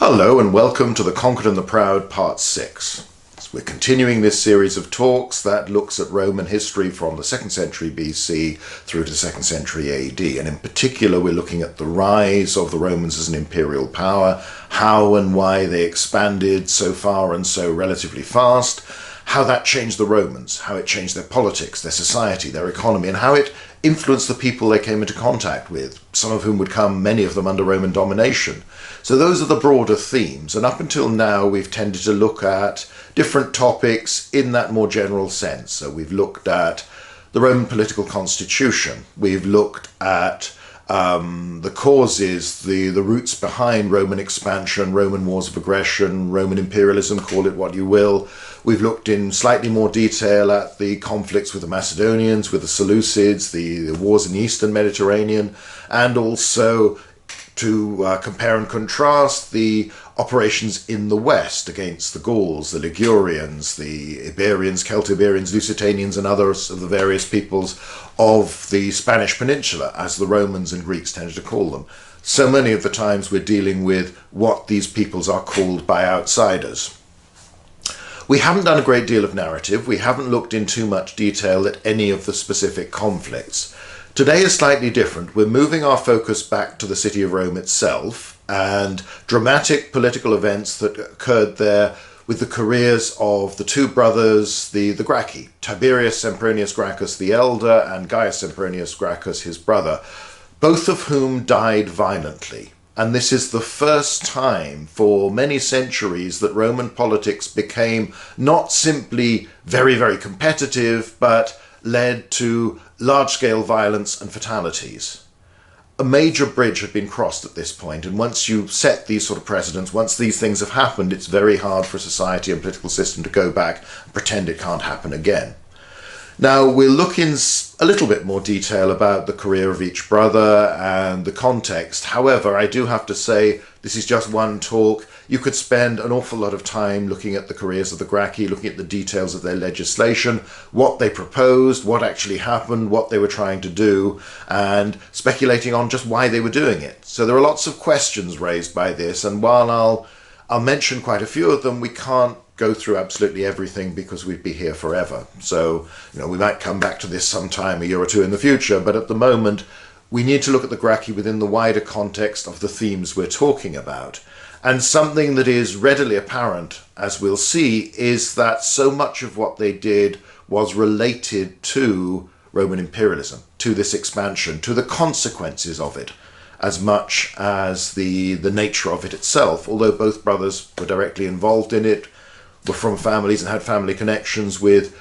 Hello and welcome to The Conquered and the Proud Part 6. We're continuing this series of talks that looks at Roman history from the 2nd century BC through to 2nd century AD, and in particular we're looking at the rise of the Romans as an imperial power, how and why they expanded so far and so relatively fast, how that changed the Romans, how it changed their politics, their society, their economy, and how it influenced the people they came into contact with, some of whom would come, many of them, under Roman domination. So those are the broader themes, and up until now we've tended to look at different topics in that more general sense. So we've looked at the Roman political constitution, we've looked at the causes, the roots behind Roman expansion, Roman wars of aggression, Roman imperialism, call it what you will. We've looked in slightly more detail at the conflicts with the Macedonians, with the Seleucids, the wars in the Eastern Mediterranean, and also to compare and contrast the operations in the West against the Gauls, the Ligurians, the Iberians, Celtiberians, Lusitanians, and others of the various peoples of the Spanish Peninsula, as the Romans and Greeks tended to call them. So many of the times we're dealing with what these peoples are called by outsiders. We haven't done a great deal of narrative. We haven't looked in too much detail at any of the specific conflicts. Today is slightly different. We're moving our focus back to the city of Rome itself and dramatic political events that occurred there with the careers of the two brothers, the Gracchi, Tiberius Sempronius Gracchus the elder and Caius Sempronius Gracchus, his brother, both of whom died violently. And this is the first time for many centuries that Roman politics became not simply very, very competitive, but led to large-scale violence and fatalities. A major bridge had been crossed at this point, and once you set these sort of precedents, once these things have happened, it's very hard for a society and political system to go back and pretend it can't happen again. Now, we'll look in a little bit more detail about the career of each brother and the context. However, I do have to say, this is just one talk. You could spend an awful lot of time looking at the careers of the Gracchi, looking at the details of their legislation, what they proposed, what actually happened, what they were trying to do, and speculating on just why they were doing it. So there are lots of questions raised by this, and while I'll mention quite a few of them, we can't go through absolutely everything because we'd be here forever. So, we might come back to this sometime a year or two in the future, but at the moment, we need to look at the Gracchi within the wider context of the themes we're talking about. And something that is readily apparent, as we'll see, is that so much of what they did was related to Roman imperialism, to this expansion, to the consequences of it, as much as the nature of it itself. Although both brothers were directly involved in it, were from families and had family connections with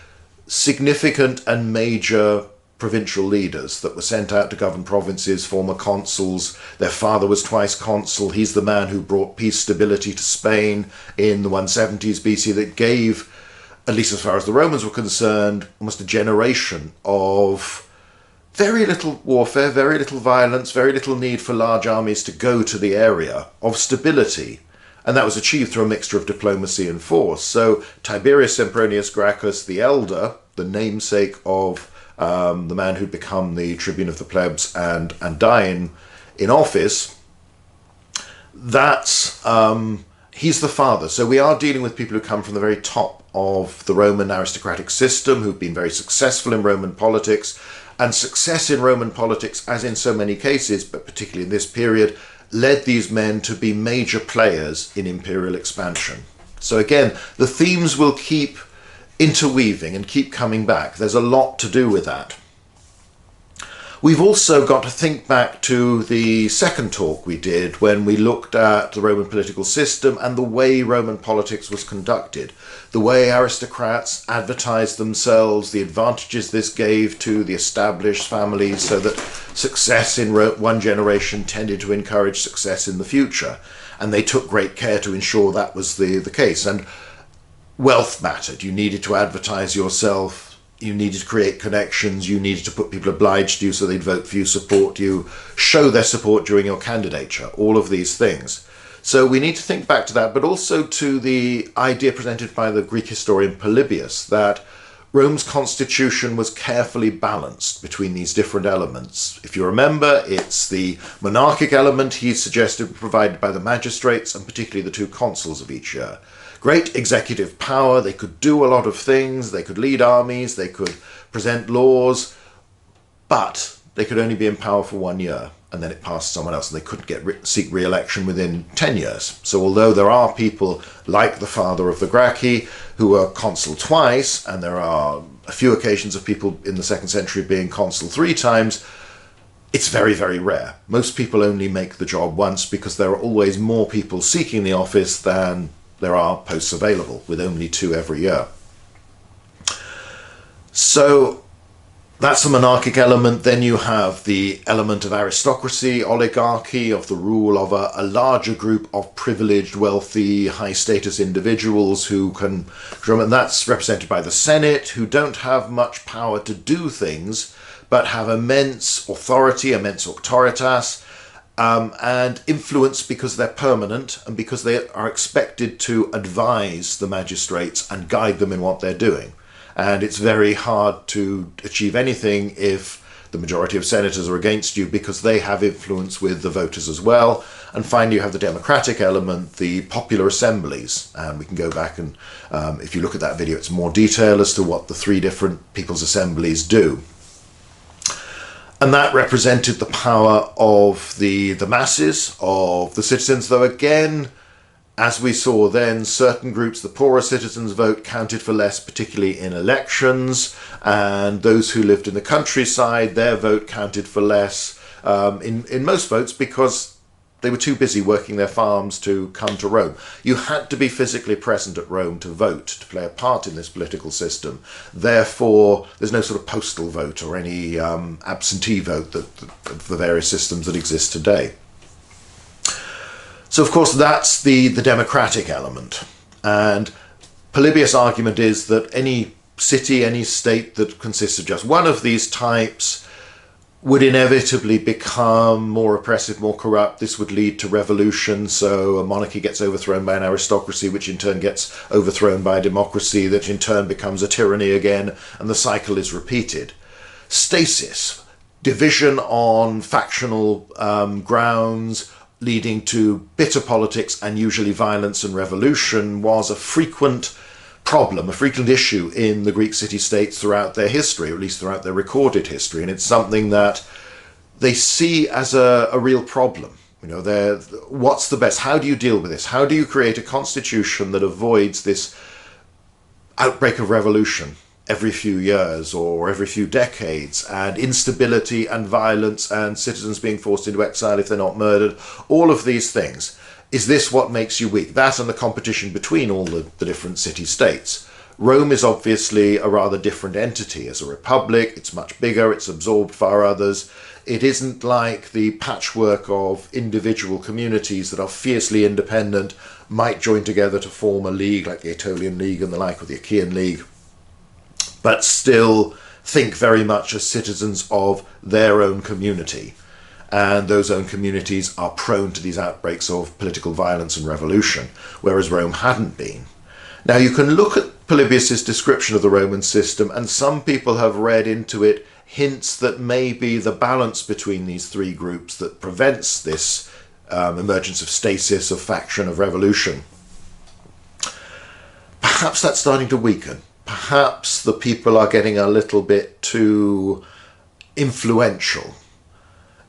significant and major provincial leaders that were sent out to govern provinces, former consuls. Their father was twice consul. He's the man who brought peace, stability to Spain in the 170s BC that gave, at least as far as the Romans were concerned, almost a generation of very little warfare, very little violence, very little need for large armies to go to the area, of stability. And that was achieved through a mixture of diplomacy and force. So Tiberius Sempronius Gracchus the elder, the namesake of the man who'd become the tribune of the plebs and die in office, he's the father. So we are dealing with people who come from the very top of the Roman aristocratic system, who've been very successful in Roman politics. And success in Roman politics, as in so many cases, but particularly in this period, led these men to be major players in imperial expansion. So again, the themes will keep interweaving and keep coming back. There's a lot to do with that. We've also got to think back to the second talk we did when we looked at the Roman political system and the way Roman politics was conducted, the way aristocrats advertised themselves, the advantages this gave to the established families so that success in one generation tended to encourage success in the future. And they took great care to ensure that was the case. And wealth mattered. You needed to advertise yourself. You needed to create connections, you needed to put people obliged to you so they'd vote for you, support you, show their support during your candidature, all of these things. So we need to think back to that, but also to the idea presented by the Greek historian Polybius that Rome's constitution was carefully balanced between these different elements. If you remember, it's the monarchic element he suggested provided by the magistrates, and particularly the two consuls of each year. Great executive power, they could do a lot of things, they could lead armies, they could present laws, but they could only be in power for 1 year, and then it passed to someone else, and they couldn't seek re-election within 10 years. So although there are people like the father of the Gracchi who were consul twice, and there are a few occasions of people in the 2nd century being consul 3 times, it's very, very rare. Most people only make the job once because there are always more people seeking the office than there are posts available, with only 2 every year. So that's the monarchic element. Then you have the element of aristocracy, oligarchy, of the rule of a larger group of privileged, wealthy, high-status individuals who can, and that's represented by the Senate, who don't have much power to do things, but have immense authority, immense auctoritas, and influence because they're permanent and because they are expected to advise the magistrates and guide them in what they're doing. And it's very hard to achieve anything if the majority of senators are against you, because they have influence with the voters as well. And finally, you have the democratic element, the popular assemblies. And we can go back and, if you look at that video, it's more detail as to what the 3 different people's assemblies do. And that represented the power of the masses, of the citizens, though again, as we saw then, certain groups, the poorer citizens' vote counted for less, particularly in elections, and those who lived in the countryside, their vote counted for less in most votes because they were too busy working their farms to come to Rome. You had to be physically present at Rome to vote, to play a part in this political system. Therefore, there's no sort of postal vote or any absentee vote of the various systems that exist today. So, of course, that's the democratic element. And Polybius' argument is that any city, any state that consists of just one of these types would inevitably become more oppressive, more corrupt. This would lead to revolution. So a monarchy gets overthrown by an aristocracy, which in turn gets overthrown by a democracy, that in turn becomes a tyranny again, and the cycle is repeated. Stasis, division on factional grounds, leading to bitter politics and usually violence and revolution, was a frequent problem, a frequent issue in the Greek city-states throughout their history, or at least throughout their recorded history. And it's something that they see as a real problem. You know, what's the best? How do you deal with this? How do you create a constitution that avoids this outbreak of revolution every few years or every few decades, and instability and violence and citizens being forced into exile if they're not murdered, all of these things? Is this what makes you weak? That and the competition between all the different city-states. Rome is obviously a rather different entity. As a republic, it's much bigger, it's absorbed far others. It isn't like the patchwork of individual communities that are fiercely independent, might join together to form a league like the Aetolian League and the like, or the Achaean League, but still think very much as citizens of their own community. And those own communities are prone to these outbreaks of political violence and revolution, whereas Rome hadn't been. Now, you can look at Polybius' description of the Roman system, and some people have read into it hints that maybe the balance between these 3 groups that prevents this emergence of stasis, of faction, of revolution, perhaps that's starting to weaken. Perhaps the people are getting a little bit too influential.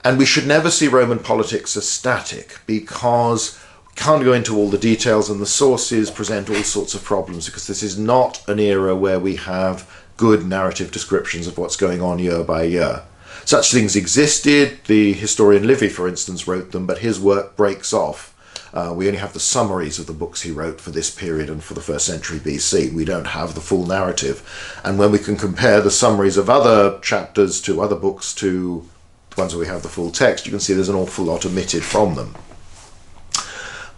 And we should never see Roman politics as static, because we can't go into all the details, and the sources present all sorts of problems, because this is not an era where we have good narrative descriptions of what's going on year by year. Such things existed. The historian Livy, for instance, wrote them, but his work breaks off. We only have the summaries of the books he wrote for this period and for the 1st century BC. We don't have the full narrative. And when we can compare the summaries of other chapters to other books to the ones where we have the full text, you can see there's an awful lot omitted from them.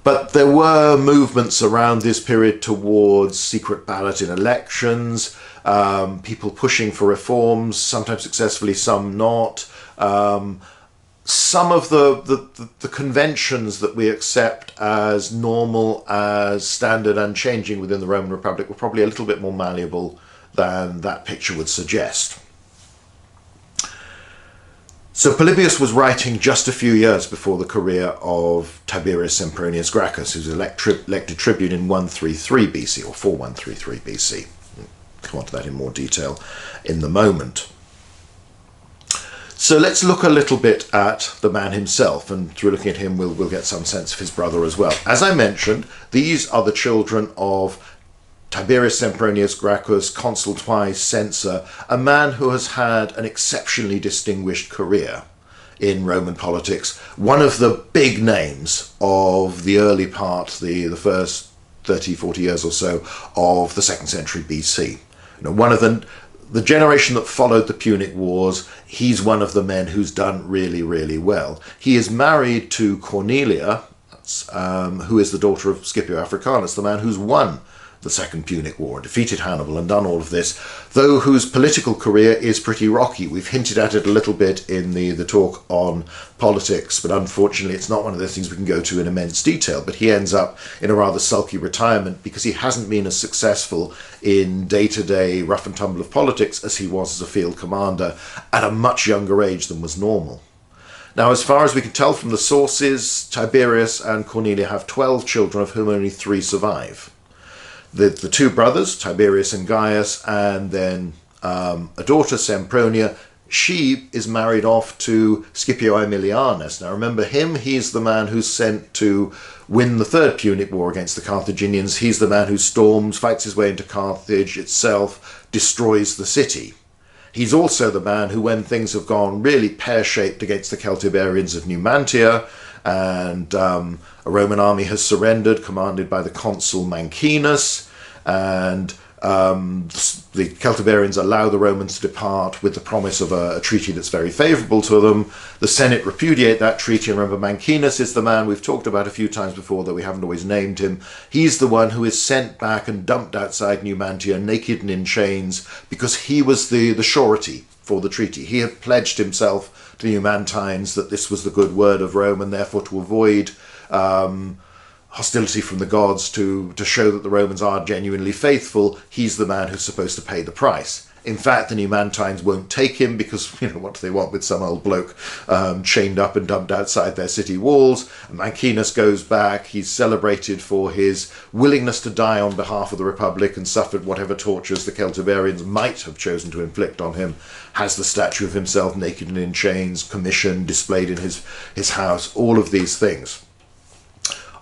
But there were movements around this period towards secret ballot in elections, people pushing for reforms, sometimes successfully, some not. Some of the conventions that we accept as normal, as standard and changing within the Roman Republic were probably a little bit more malleable than that picture would suggest. So Polybius was writing just a few years before the career of Tiberius Sempronius Gracchus, who was elected tribune in 133 BC, or 4133 BC. We'll come on to that in more detail in the moment. So let's look a little bit at the man himself, and through looking at him we'll get some sense of his brother as well. As I mentioned, these are the children of Tiberius Sempronius Gracchus, consul twice, censor, a man who has had an exceptionally distinguished career in Roman politics, one of the big names of the early part, the first 30, 40 years or so of the 2nd century BC. One of the generation that followed the Punic Wars, he's one of the men who's done really, really well. He is married to Cornelia, who is the daughter of Scipio Africanus, the man who's won the Second Punic War, defeated Hannibal and done all of this, though whose political career is pretty rocky. We've hinted at it a little bit in the talk on politics, but unfortunately it's not one of those things we can go to in immense detail. But he ends up in a rather sulky retirement because he hasn't been as successful in day-to-day rough and tumble of politics as he was as a field commander at a much younger age than was normal. Now, as far as we can tell from the sources, Tiberius and Cornelia have 12 children, of whom only 3 survive. The 2 brothers, Tiberius and Caius, and then a daughter, Sempronia, she is married off to Scipio Aemilianus. Now remember him, he's the man who's sent to win the 3rd Punic War against the Carthaginians. He's the man who storms, fights his way into Carthage itself, destroys the city. He's also the man who, when things have gone really pear-shaped against the Celtiberians of Numantia, and a Roman army has surrendered, commanded by the consul Mancinus, and the Celtiberians allow the Romans to depart with the promise of a treaty that's very favourable to them. The Senate repudiate that treaty, and remember Mancinus is the man we've talked about a few times before, though we haven't always named him. He's the one who is sent back and dumped outside Numantia, naked and in chains, because he was the surety for the treaty. He had pledged himself to the Numantines that this was the good word of Rome, and therefore to avoid hostility from the gods, to show that the Romans are genuinely faithful, he's the man who's supposed to pay the price. In fact, the Numantines won't take him because, what do they want with some old bloke chained up and dumped outside their city walls? Mancinus goes back. He's celebrated for his willingness to die on behalf of the Republic and suffered whatever tortures the Celtiberians might have chosen to inflict on him. Has the statue of himself naked and in chains commissioned, displayed in his house, all of these things.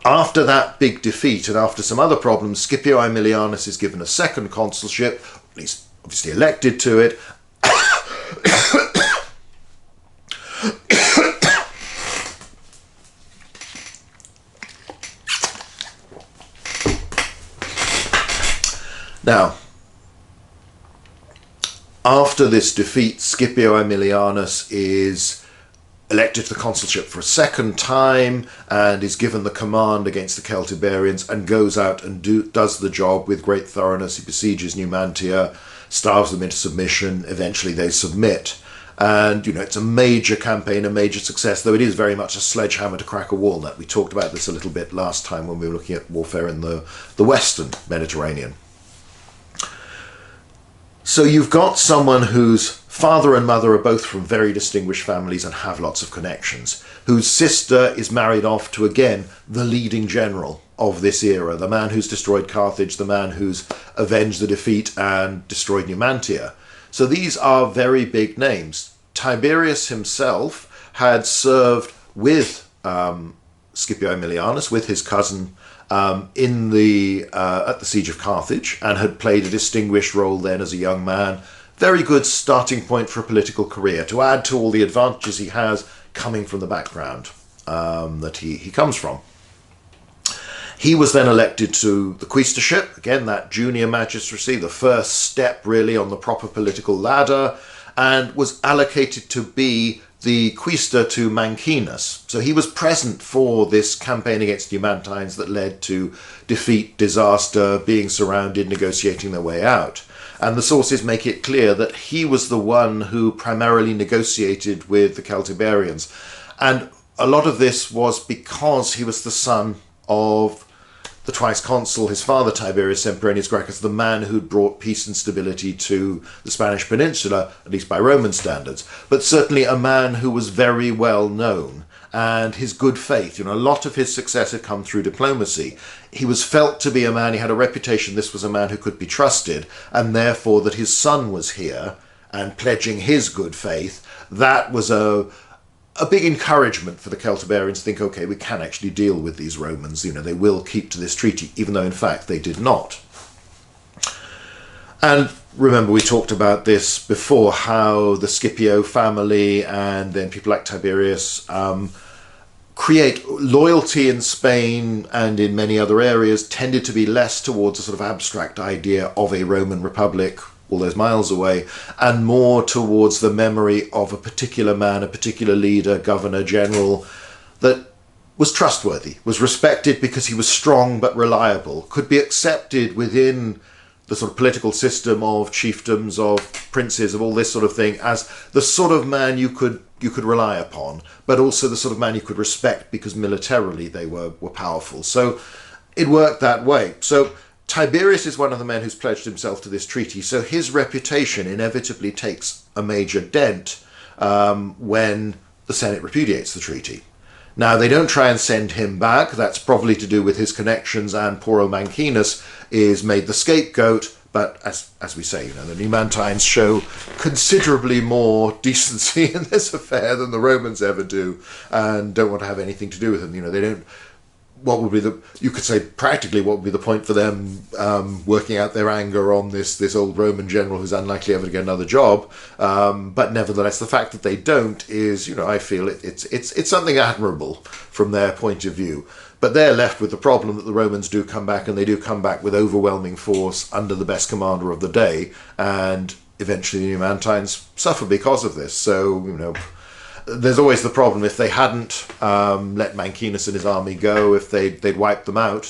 After that big defeat and after some other problems, Scipio Aemilianus is given a 2nd consulship, at least obviously elected to it. Now, after this defeat, Scipio Aemilianus is elected to the consulship for a 2nd time and is given the command against the Celtiberians and goes out and does the job with great thoroughness. He besieges Numantia, starves them into submission. Eventually they submit. And, it's a major campaign, a major success, though it is very much a sledgehammer to crack a walnut. We talked about this a little bit last time when we were looking at warfare in the Western Mediterranean. So you've got someone whose father and mother are both from very distinguished families and have lots of connections, whose sister is married off to, again, the leading general of this era, the man who's destroyed Carthage, the man who's avenged the defeat and destroyed Numantia. So these are very big names. Tiberius himself had served with Scipio Aemilianus, with his cousin, at the siege of Carthage, and had played a distinguished role then as a young man. Very good starting point for a political career, to add to all the advantages he has coming from the background that he comes from. He was then elected to the quaestorship, again that junior magistracy, the first step really on the proper political ladder, and was allocated to be the quaestor to Mancinus. So he was present for this campaign against Numantines that led to defeat, disaster, being surrounded, negotiating their way out. And the sources make it clear that he was the one who primarily negotiated with the Celtiberians. And a lot of this was because he was the son of the twice consul, his father Tiberius Sempronius Gracchus, the man who'd brought peace and stability to the Spanish peninsula, at least by Roman standards, but certainly a man who was very well known. And his good faith, a lot of his success had come through diplomacy. He was felt to be a man, he had a reputation, this was a man who could be trusted, and therefore that his son was here and pledging his good faith, that was a big encouragement for the Celtiberians to think, okay, we can actually deal with these Romans, they will keep to this treaty, even though in fact they did not. And remember, we talked about this before, how the Scipio family and then people like Tiberius create loyalty in Spain and in many other areas tended to be less towards a sort of abstract idea of a Roman Republic all those miles away, and more towards the memory of a particular man, a particular leader, governor, general, that was trustworthy, was respected because he was strong but reliable, could be accepted within the sort of political system of chiefdoms, of princes, of all this sort of thing, as the sort of man you could rely upon, but also the sort of man you could respect because militarily they were powerful. So it worked that way. So Tiberius is one of the men who's pledged himself to this treaty, so his reputation inevitably takes a major dent when the Senate repudiates the treaty. Now, they don't try and send him back. That's probably to do with his connections, and poor old Mancinus is made the scapegoat. But as we say, the Numantines show considerably more decency in this affair than the Romans ever do, and don't want to have anything to do with him. They don't. What would be you could say practically what would be the point for them working out their anger on this old Roman general who's unlikely ever to get another job, but nevertheless the fact that they don't is, I feel it's something admirable from their point of view. But they're left with the problem that the Romans do come back, and they do come back with overwhelming force under the best commander of the day, and eventually the Numantines suffer because of this. So, there's always the problem, if they hadn't let Mancinus and his army go, if they'd wiped them out,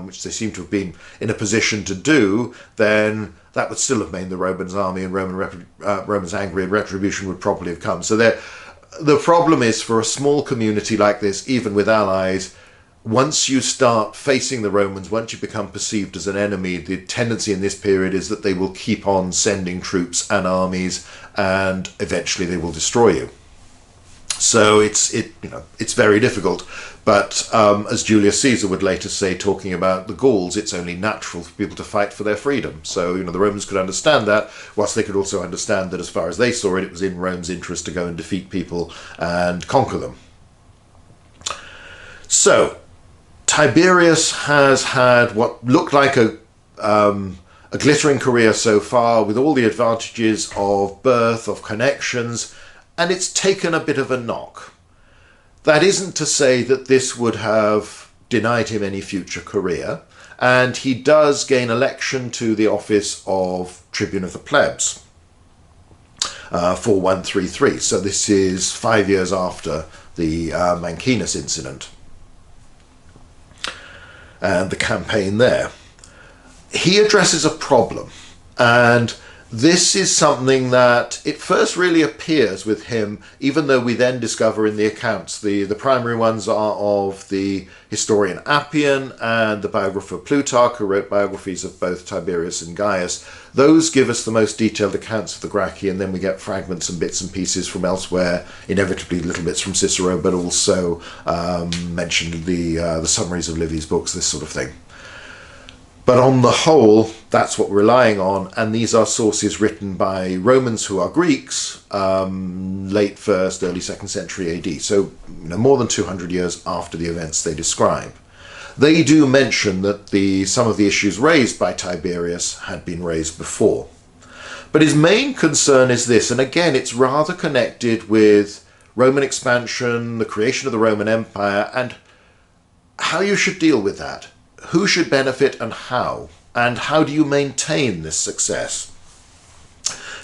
which they seem to have been in a position to do, then that would still have made the Romans army and Romans angry, and retribution would probably have come. So the problem is, for a small community like this, even with allies, once you start facing the Romans, once you become perceived as an enemy, the tendency in this period is that they will keep on sending troops and armies, and eventually they will destroy you. So it's very difficult, but as Julius Caesar would later say, talking about the Gauls, it's only natural for people to fight for their freedom. So the Romans could understand that, whilst they could also understand that as far as they saw it, it was in Rome's interest to go and defeat people and conquer them. So Tiberius has had what looked like a glittering career so far, with all the advantages of birth, of connections, and it's taken a bit of a knock. That isn't to say that this would have denied him any future career, and he does gain election to the office of Tribune of the Plebs, 4133. So this is 5 years after the Mancinus incident and the campaign there. He addresses a problem, and this is something that it first really appears with him, even though we then discover in the accounts, the primary ones are of the historian Appian and the biographer Plutarch, who wrote biographies of both Tiberius and Caius. Those give us the most detailed accounts of the Gracchi, and then we get fragments and bits and pieces from elsewhere, inevitably little bits from Cicero, but also mentioned the summaries of Livy's books, this sort of thing. But on the whole, that's what we're relying on, and these are sources written by Romans who are Greeks, late 1st, early 2nd century AD, so more than 200 years after the events they describe. They do mention that some of the issues raised by Tiberius had been raised before. But his main concern is this, and again it's rather connected with Roman expansion, the creation of the Roman Empire, and how you should deal with that. Who should benefit and how do you maintain this success?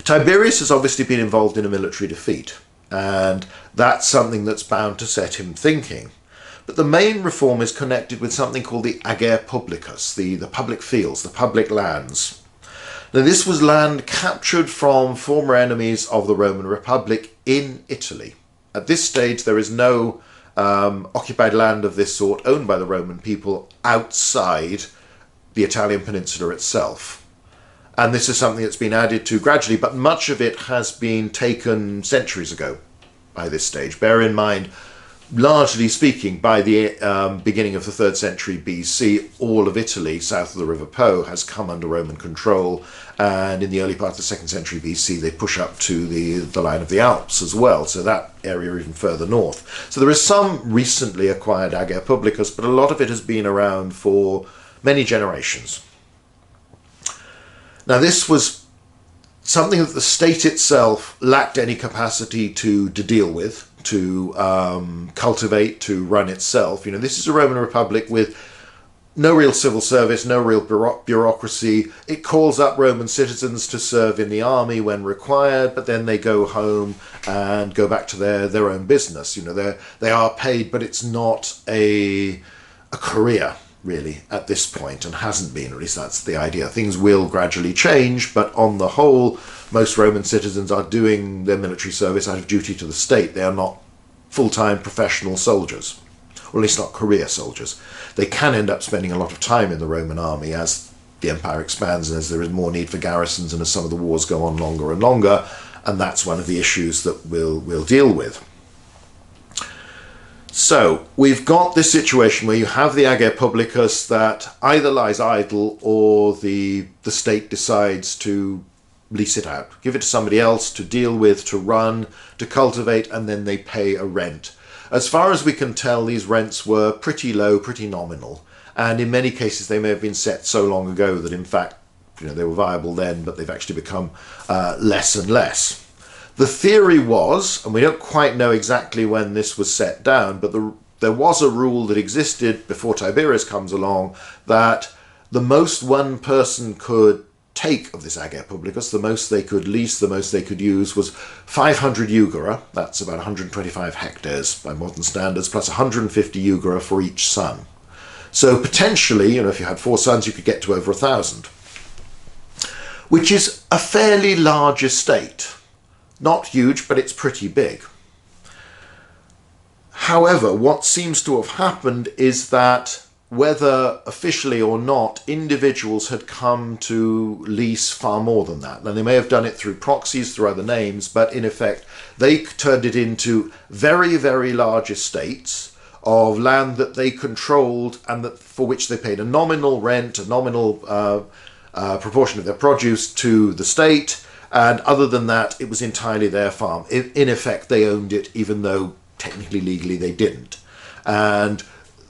Tiberius has obviously been involved in a military defeat, and that's something that's bound to set him thinking. But the main reform is connected with something called the ager publicus, the public fields, the public lands. Now, this was land captured from former enemies of the Roman Republic in Italy. At this stage, there is no occupied land of this sort owned by the Roman people outside the Italian peninsula itself. And this is something that's been added to gradually, but much of it has been taken centuries ago by this stage. Bear in mind, largely speaking, by the beginning of the 3rd century BC, all of Italy, south of the River Po, has come under Roman control. And in the early part of the 2nd century BC, they push up to the line of the Alps as well, so that area even further north. So there is some recently acquired Ager Publicus, but a lot of it has been around for many generations. Now, this was something that the state itself lacked any capacity to deal with, to cultivate, to run itself. You know, this is a Roman Republic with no real civil service, no real bureaucracy. It calls up Roman citizens to serve in the army when required, but then they go home and go back to their own business. You know, they are paid, but it's not a career, really, at this point, and hasn't been. At least that's the idea. Things will gradually change, but on the whole, most Roman citizens are doing their military service out of duty to the state. They are not full-time professional soldiers, or at least not career soldiers. They can end up spending a lot of time in the Roman army as the empire expands and as there is more need for garrisons and as some of the wars go on longer and longer, and that's one of the issues that we'll deal with. So we've got this situation where you have the Ager Publicus that either lies idle or the state decides to lease it out, give it to somebody else to deal with, to run, to cultivate, and then they pay a rent. As far as we can tell, these rents were pretty low, pretty nominal, and in many cases they may have been set so long ago that in fact, you know, they were viable then, but they've actually become less and less. The theory was, and we don't quite know exactly when this was set down, but there was a rule that existed before Tiberius comes along that the most one person could take of this Ager Publicus, the most they could lease, the most they could use, was 500 jugera, that's about 125 hectares by modern standards, plus 150 jugera for each son. So potentially, you know, if you had 4 sons, you could get to over 1,000, which is a fairly large estate. Not huge, but it's pretty big. However, what seems to have happened is that, whether officially or not, individuals had come to lease far more than that. Now, they may have done it through proxies, through other names, but in effect, they turned it into very, very large estates of land that they controlled and that for which they paid a nominal rent, a nominal proportion of their produce to the state. And other than that, it was entirely their farm. In effect, they owned it, even though technically, legally, they didn't. And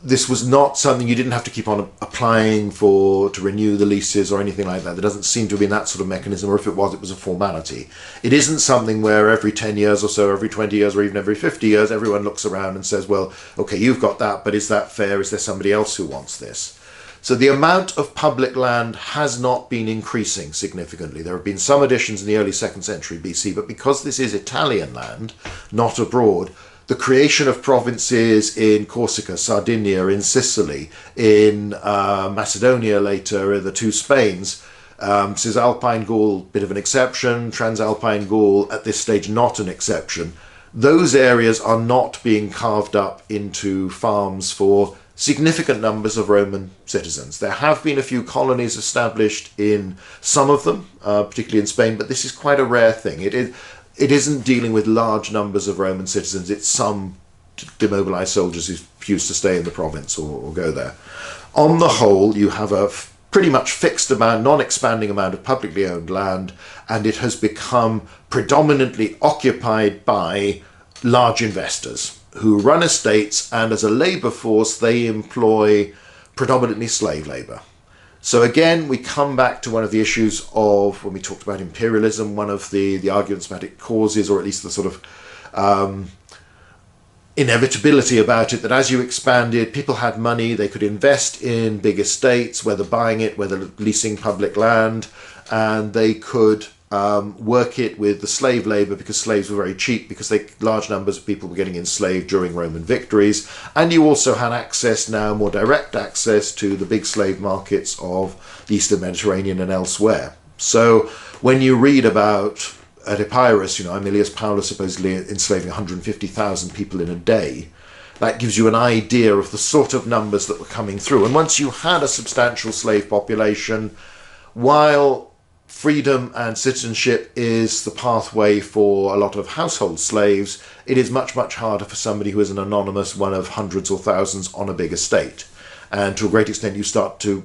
this was not something you didn't have to keep on applying for to renew the leases or anything like that. There doesn't seem to have been that sort of mechanism, or if it was a formality. It isn't something where every 10 years or so, every 20 years, or even every 50 years, everyone looks around and says, well, okay, you've got that, but is that fair? Is there somebody else who wants this? So the amount of public land has not been increasing significantly. There have been some additions in the early 2nd century BC, but because this is Italian land, not abroad, the creation of provinces in Corsica, Sardinia, in Sicily, in Macedonia later, the 2 Spains, Cisalpine Gaul, bit of an exception, Transalpine Gaul, at this stage not an exception. Those areas are not being carved up into farms for significant numbers of Roman citizens. There have been a few colonies established in some of them, particularly in Spain, but this is quite a rare thing. It isn't dealing with large numbers of Roman citizens. It's some demobilized soldiers who refuse to stay in the province or go there. On the whole, you have a pretty much fixed amount, non-expanding amount of publicly owned land, and it has become predominantly occupied by large investors who run estates, and as a labour force they employ predominantly slave labour. So again, we come back to one of the issues of, when we talked about imperialism, one of the arguments about it causes, or at least the sort of inevitability about it, that as you expanded, people had money, they could invest in big estates, whether buying it, whether leasing public land, and they could work it with the slave labour because slaves were very cheap, because large numbers of people were getting enslaved during Roman victories. And you also had access now, more direct access, to the big slave markets of the Eastern Mediterranean and elsewhere. So when you read about at Epirus, you know, Aemilius Paulus supposedly enslaving 150,000 people in a day, that gives you an idea of the sort of numbers that were coming through. And once you had a substantial slave population, while freedom and citizenship is the pathway for a lot of household slaves, it is much, much harder for somebody who is an anonymous one of hundreds or thousands on a big estate. And to a great extent, you start to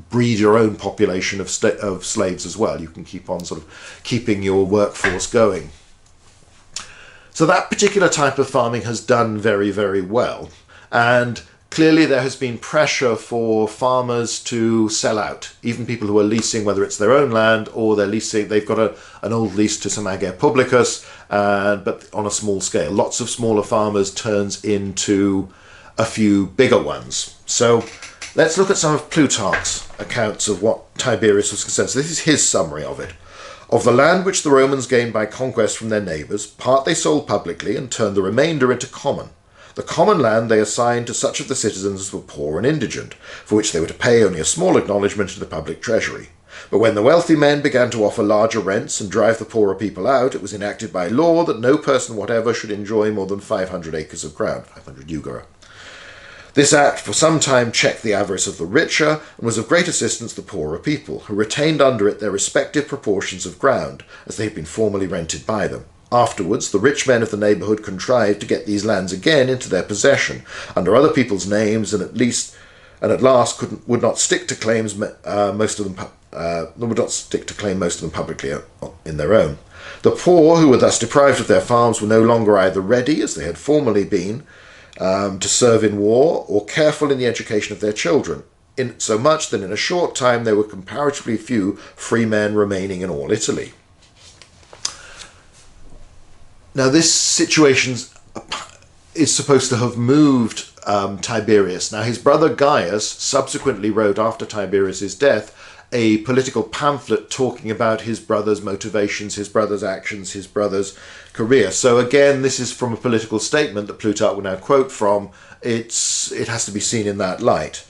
breed your own population of slaves as well. You can keep on sort of keeping your workforce going. So that particular type of farming has done very, very well. And clearly there has been pressure for farmers to sell out, even people who are leasing, whether it's their own land or they're leasing, they've got an old lease to some ager publicus, but on a small scale. Lots of smaller farmers turns into a few bigger ones. So let's look at some of Plutarch's accounts of what Tiberius was concerned. So this is his summary of it. Of the land which the Romans gained by conquest from their neighbours, part they sold publicly and turned the remainder into common. The common land they assigned to such of the citizens as were poor and indigent, for which they were to pay only a small acknowledgment to the public treasury. But when the wealthy men began to offer larger rents and drive the poorer people out, it was enacted by law that no person whatever should enjoy more than 500 acres of ground, 500 jugera. This act for some time checked the avarice of the richer and was of great assistance to the poorer people, who retained under it their respective proportions of ground, as they had been formerly rented by them. Afterwards, the rich men of the neighbourhood contrived to get these lands again into their possession, under other people's names, and at last would not stick to claims most of them publicly in their own. The poor, who were thus deprived of their farms, were no longer either ready, as they had formerly been, to serve in war, or careful in the education of their children, in so much that in a short time there were comparatively few free men remaining in all Italy. Now this situation is supposed to have moved Tiberius. Now his brother Caius subsequently wrote, after Tiberius's death, a political pamphlet talking about his brother's motivations, his brother's actions, his brother's career. So again, this is from a political statement that Plutarch will now quote from. It has to be seen in that light.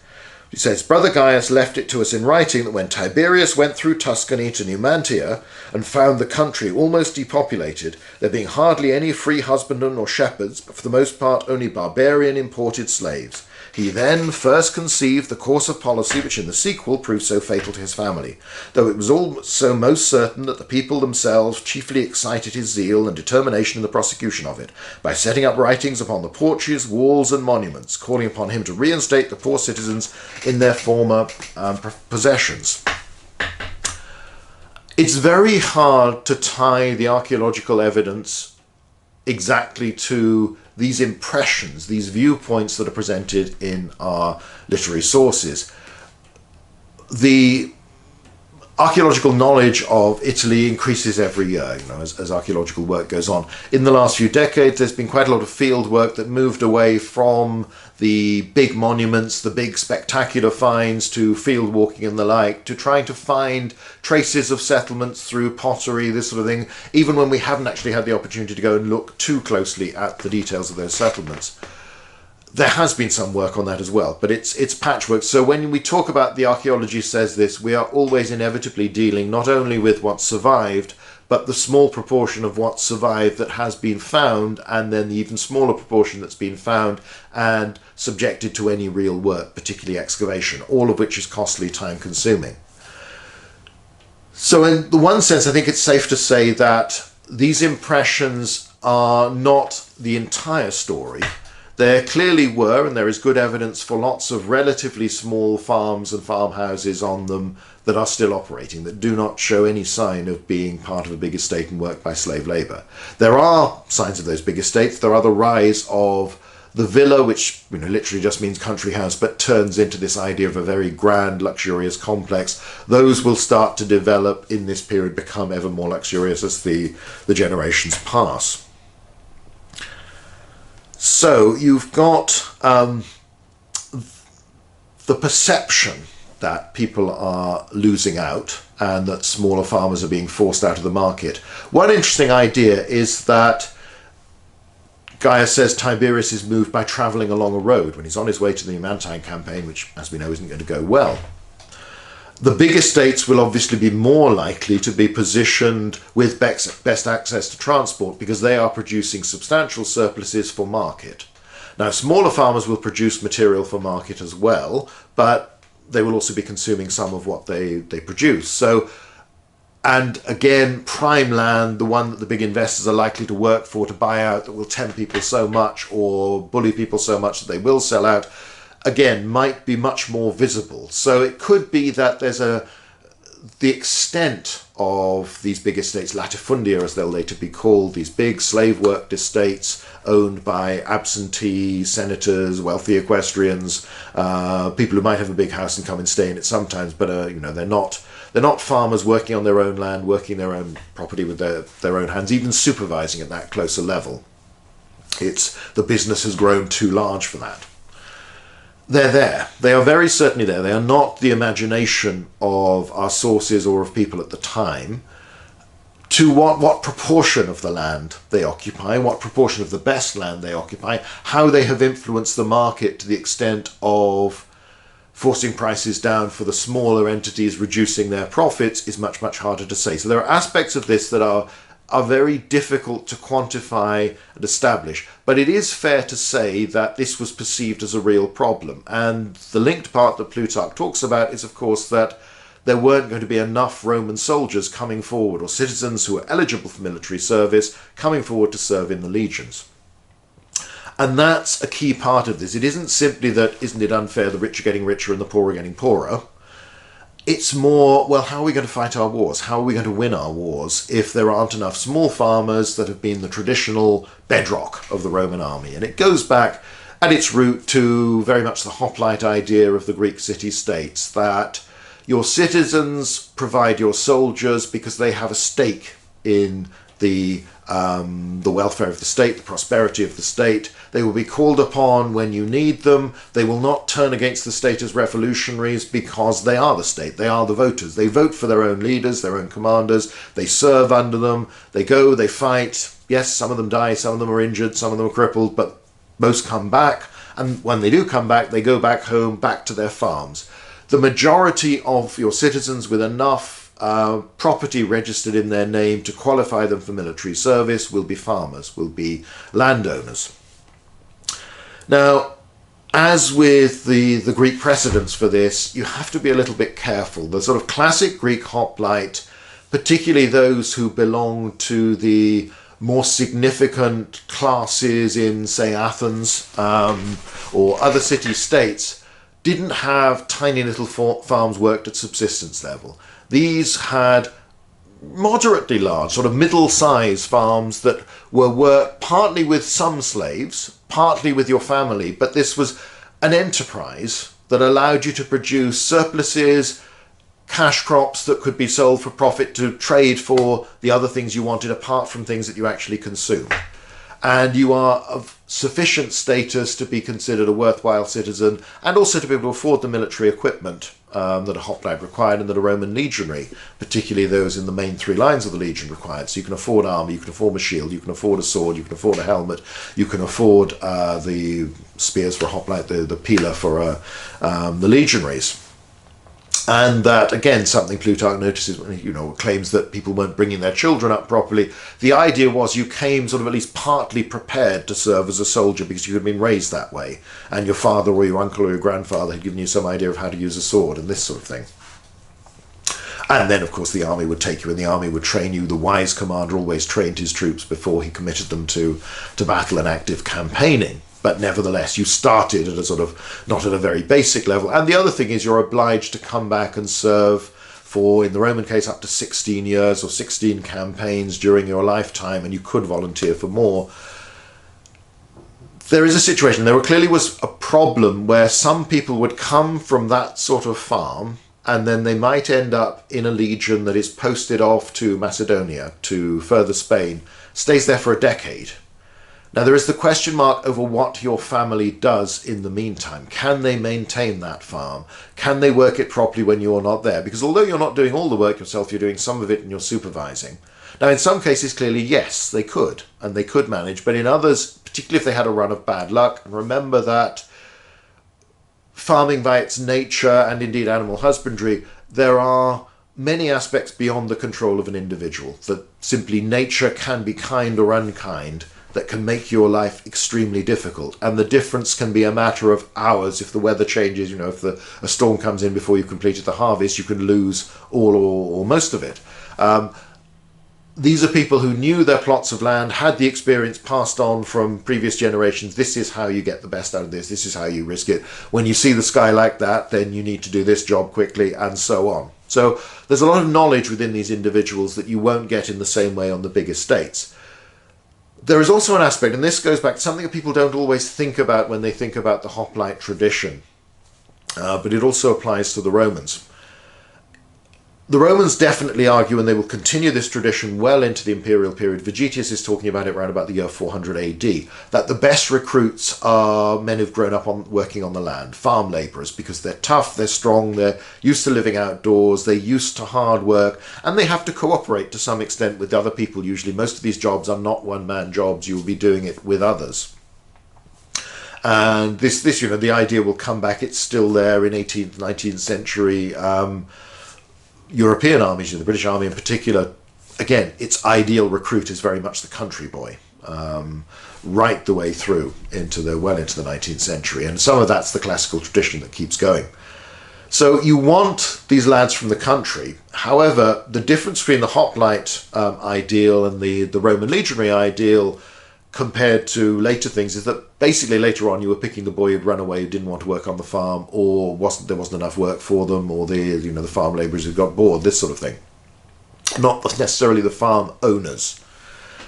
He says, Brother Caius left it to us in writing that when Tiberius went through Tuscany to Numantia and found the country almost depopulated, there being hardly any free husbandmen or shepherds, but for the most part only barbarian imported slaves, he then first conceived the course of policy which in the sequel proved so fatal to his family, though it was also most certain that the people themselves chiefly excited his zeal and determination in the prosecution of it, by setting up writings upon the porches, walls, and monuments, calling upon him to reinstate the poor citizens in their former possessions. It's very hard to tie the archaeological evidence exactly to these impressions, these viewpoints that are presented in our literary sources. The archaeological knowledge of Italy increases every year, as archaeological work goes on. In the last few decades, there's been quite a lot of field work that moved away from the big monuments, the big spectacular finds, to field walking and the like, to trying to find traces of settlements through pottery, this sort of thing, even when we haven't actually had the opportunity to go and look too closely at the details of those settlements. There has been some work on that as well, but it's patchwork. So when we talk about the archaeology says this, we are always inevitably dealing not only with what survived, but the small proportion of what survived that has been found, and then the even smaller proportion that's been found and subjected to any real work, particularly excavation, all of which is costly, time-consuming. So in the one sense, I think it's safe to say that these impressions are not the entire story. There clearly were, and there is good evidence for lots of relatively small farms and farmhouses on them that are still operating, that do not show any sign of being part of a big estate and worked by slave labour. There are signs of those big estates. There are the rise of the villa, which literally just means country house, but turns into this idea of a very grand, luxurious complex. Those will start to develop in this period, become ever more luxurious as the generations pass. So you've got the perception that people are losing out and that smaller farmers are being forced out of the market. One interesting idea is that Caius says Tiberius is moved by travelling along a road when he's on his way to the Numantine campaign, which, as we know, isn't going to go well. The big estates will obviously be more likely to be positioned with best access to transport because they are producing substantial surpluses for market. Now, smaller farmers will produce material for market as well, but they will also be consuming some of what they produce. So, and again, prime land, the one that the big investors are likely to work for, to buy out, that will tempt people so much or bully people so much that they will sell out, again, might be much more visible. So it could be that there's the extent of these big estates, latifundia as they'll later be called, these big slave-worked estates owned by absentee senators, wealthy equestrians, people who might have a big house and come and stay in it sometimes, but they're not farmers working on their own land, working their own property with their own hands, even supervising at that closer level. The business has grown too large for that. They're there. They are very certainly there. They are not the imagination of our sources or of people at the time. To what proportion of the land they occupy, what proportion of the best land they occupy, how they have influenced the market to the extent of forcing prices down for the smaller entities, reducing their profits, is much, much harder to say. So there are aspects of this that are very difficult to quantify and establish, but it is fair to say that this was perceived as a real problem. And the linked part that Plutarch talks about is, of course, that there weren't going to be enough Roman soldiers coming forward, or citizens who were eligible for military service coming forward to serve in the legions. And that's a key part of this. It isn't simply that, isn't it unfair, the rich are getting richer and the poor are getting poorer. It's more, well, how are we going to fight our wars? How are we going to win our wars if there aren't enough small farmers that have been the traditional bedrock of the Roman army? And it goes back at its root to very much the hoplite idea of the Greek city-states, that your citizens provide your soldiers because they have a stake in the welfare of the state, the prosperity of the state. They will be called upon when you need them. They will not turn against the state as revolutionaries because they are the state. They are the voters. They vote for their own leaders, their own commanders. They serve under them. They go, they fight. Yes, some of them die, some of them are injured, some of them are crippled, but most come back. And when they do come back, they go back home, back to their farms. The majority of your citizens with enough property registered in their name to qualify them for military service will be farmers, will be landowners. Now, as with the Greek precedents for this, you have to be a little bit careful. The sort of classic Greek hoplite, particularly those who belong to the more significant classes in, say, Athens or other city-states, didn't have tiny little farms worked at subsistence level. These had moderately large, sort of middle-sized farms that were worked partly with some slaves, partly with your family, but this was an enterprise that allowed you to produce surpluses, cash crops that could be sold for profit, to trade for the other things you wanted apart from things that you actually consumed. And you are of sufficient status to be considered a worthwhile citizen, and also to be able to afford the military equipment that a hoplite required and that a Roman legionary, particularly those in the main three lines of the legion, required. So you can afford armour, you can afford a shield, you can afford a sword, you can afford a helmet, you can afford the spears for a hoplite, the pila for the legionaries. And that, again, something Plutarch notices, claims that people weren't bringing their children up properly. The idea was you came sort of at least partly prepared to serve as a soldier because you had been raised that way, and your father or your uncle or your grandfather had given you some idea of how to use a sword and this sort of thing. And then, of course, the army would take you, and the army would train you. The wise commander always trained his troops before he committed them to battle and active campaigning. But nevertheless, you started at a sort of, not at a very basic level. And the other thing is you're obliged to come back and serve for, in the Roman case, up to 16 years or 16 campaigns during your lifetime, and you could volunteer for more. There is a situation, there clearly was a problem where some people would come from that sort of farm, and then they might end up in a legion that is posted off to Macedonia, to further Spain, stays there for a decade. Now, there is the question mark over what your family does in the meantime. Can they maintain that farm? Can they work it properly when you're not there? Because although you're not doing all the work yourself, you're doing some of it and you're supervising. Now, in some cases, clearly, yes, they could, and they could manage. But in others, particularly if they had a run of bad luck, and remember that farming by its nature, and indeed animal husbandry, there are many aspects beyond the control of an individual, that simply nature can be kind or unkind, that can make your life extremely difficult. And the difference can be a matter of hours. If the weather changes, if a storm comes in before you've completed the harvest, you can lose all or most of it. These are people who knew their plots of land, had the experience passed on from previous generations. This is how you get the best out of this. This is how you risk it. When you see the sky like that, then you need to do this job quickly, and so on. So there's a lot of knowledge within these individuals that you won't get in the same way on the big estates. There is also an aspect, and this goes back to something that people don't always think about when they think about the hoplite tradition, but it also applies to the Romans. The Romans definitely argue, and they will continue this tradition well into the imperial period. Vegetius is talking about it around about the year 400 AD, that the best recruits are men who've grown up working on the land, farm labourers, because they're tough, they're strong, they're used to living outdoors, they're used to hard work, and they have to cooperate to some extent with other people. Usually most of these jobs are not one-man jobs. You'll be doing it with others. And this, the idea will come back. It's still there in 18th, 19th century European armies, the British Army in particular. Again, its ideal recruit is very much the country boy, right the way through into the 19th century. And some of that's the classical tradition that keeps going. So you want these lads from the country. However, the difference between the hoplite ideal and the Roman legionary ideal compared to later things is that basically later on you were picking the boy who'd run away, who didn't want to work on the farm, or there wasn't enough work for them, or the farm labourers who got bored, this sort of thing. Not necessarily the farm owners.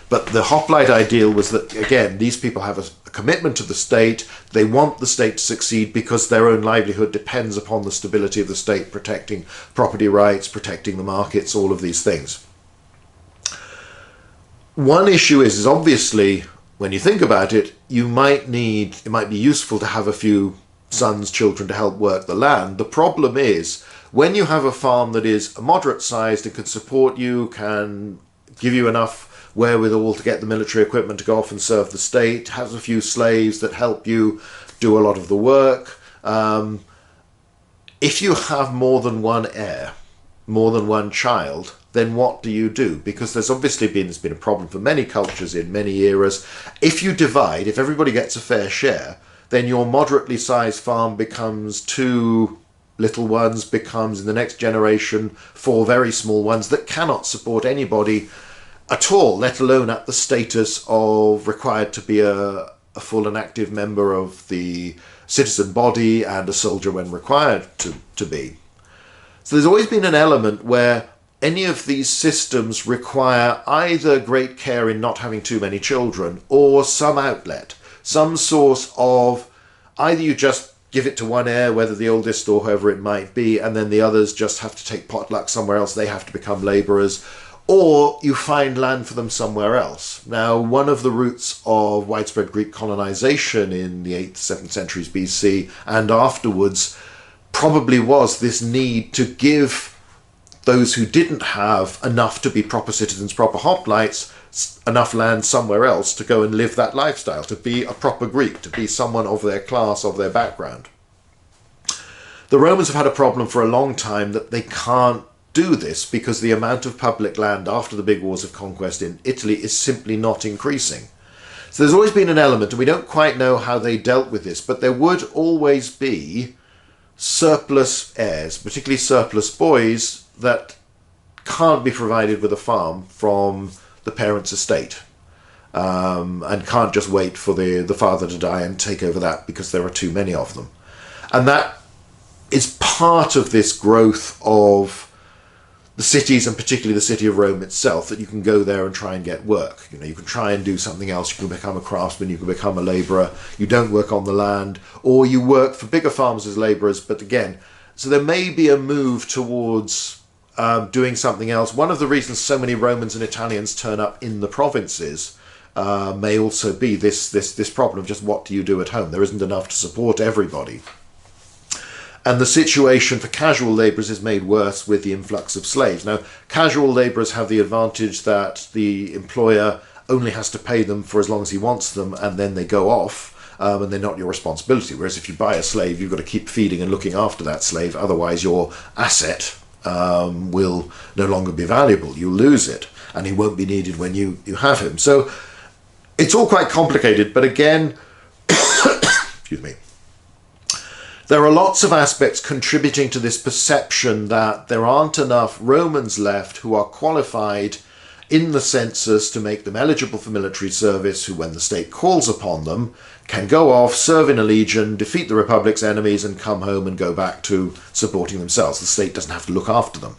But the hoplite ideal was that, again, these people have a commitment to the state. They want the state to succeed because their own livelihood depends upon the stability of the state, protecting property rights, protecting the markets, all of these things. One issue is obviously, when you think about it, it might be useful to have a few sons, children to help work the land. The problem is, when you have a farm that is moderate sized and can support you, can give you enough wherewithal to get the military equipment to go off and serve the state, has a few slaves that help you do a lot of the work. If you have more than one heir, more than one child, then what do you do? Because there's been a problem for many cultures in many eras. If you divide, if everybody gets a fair share, then your moderately sized farm becomes 2 little ones, becomes in the next generation 4 very small ones that cannot support anybody at all, let alone at the status of required to be a full and active member of the citizen body and a soldier when required to be. So there's always been an element where any of these systems require either great care in not having too many children, or some outlet, some source of either you just give it to one heir, whether the oldest or whoever it might be, and then the others just have to take potluck somewhere else, they have to become labourers, or you find land for them somewhere else. Now, one of the roots of widespread Greek colonization in the 8th, 7th centuries BC and afterwards probably was this need to give those who didn't have enough to be proper citizens, proper hoplites, enough land somewhere else to go and live that lifestyle, to be a proper Greek, to be someone of their class, of their background. The Romans have had a problem for a long time that they can't do this because the amount of public land after the big wars of conquest in Italy is simply not increasing. So there's always been an element, and we don't quite know how they dealt with this, but there would always be surplus heirs, particularly surplus boys, that can't be provided with a farm from the parents' estate, and can't just wait for the father to die and take over that because there are too many of them. And that is part of this growth of the cities, and particularly the city of Rome itself, that you can go there and try and get work. You can try and do something else. You can become a craftsman, you can become a labourer, you don't work on the land, or you work for bigger farms as labourers. But again, so there may be a move towards doing something else. One of the reasons so many Romans and Italians turn up in the provinces may also be this problem of just what do you do at home? There isn't enough to support everybody. And the situation for casual labourers is made worse with the influx of slaves. Now, casual labourers have the advantage that the employer only has to pay them for as long as he wants them, and then they go off, and they're not your responsibility. Whereas if you buy a slave, you've got to keep feeding and looking after that slave, otherwise your asset will no longer be valuable. You'll lose it, and he won't be needed when you have him. So It's all quite complicated, but again, excuse me, there are lots of aspects contributing to this perception that there aren't enough Romans left who are qualified in the census to make them eligible for military service, who, when the state calls upon them, can go off, serve in a legion, defeat the Republic's enemies, and come home and go back to supporting themselves. The state doesn't have to look after them.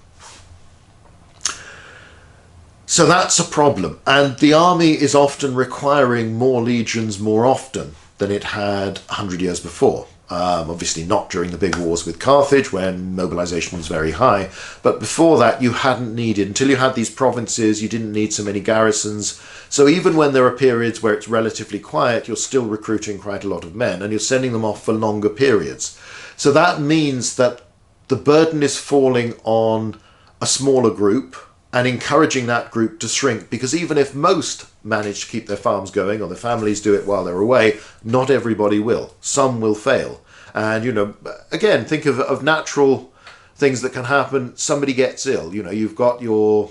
So that's a problem, and the army is often requiring more legions more often than it had 100 years before. Obviously not during the big wars with Carthage when mobilization was very high, but before that you hadn't needed, until you had these provinces, you didn't need so many garrisons. So even when there are periods where it's relatively quiet, you're still recruiting quite a lot of men, and you're sending them off for longer periods. So that means that the burden is falling on a smaller group and encouraging that group to shrink, because even if most manage to keep their farms going or their families do it while they're away, not everybody will. Some will fail. And, you know, again, think of natural things that can happen. Somebody gets ill. You know, you've got your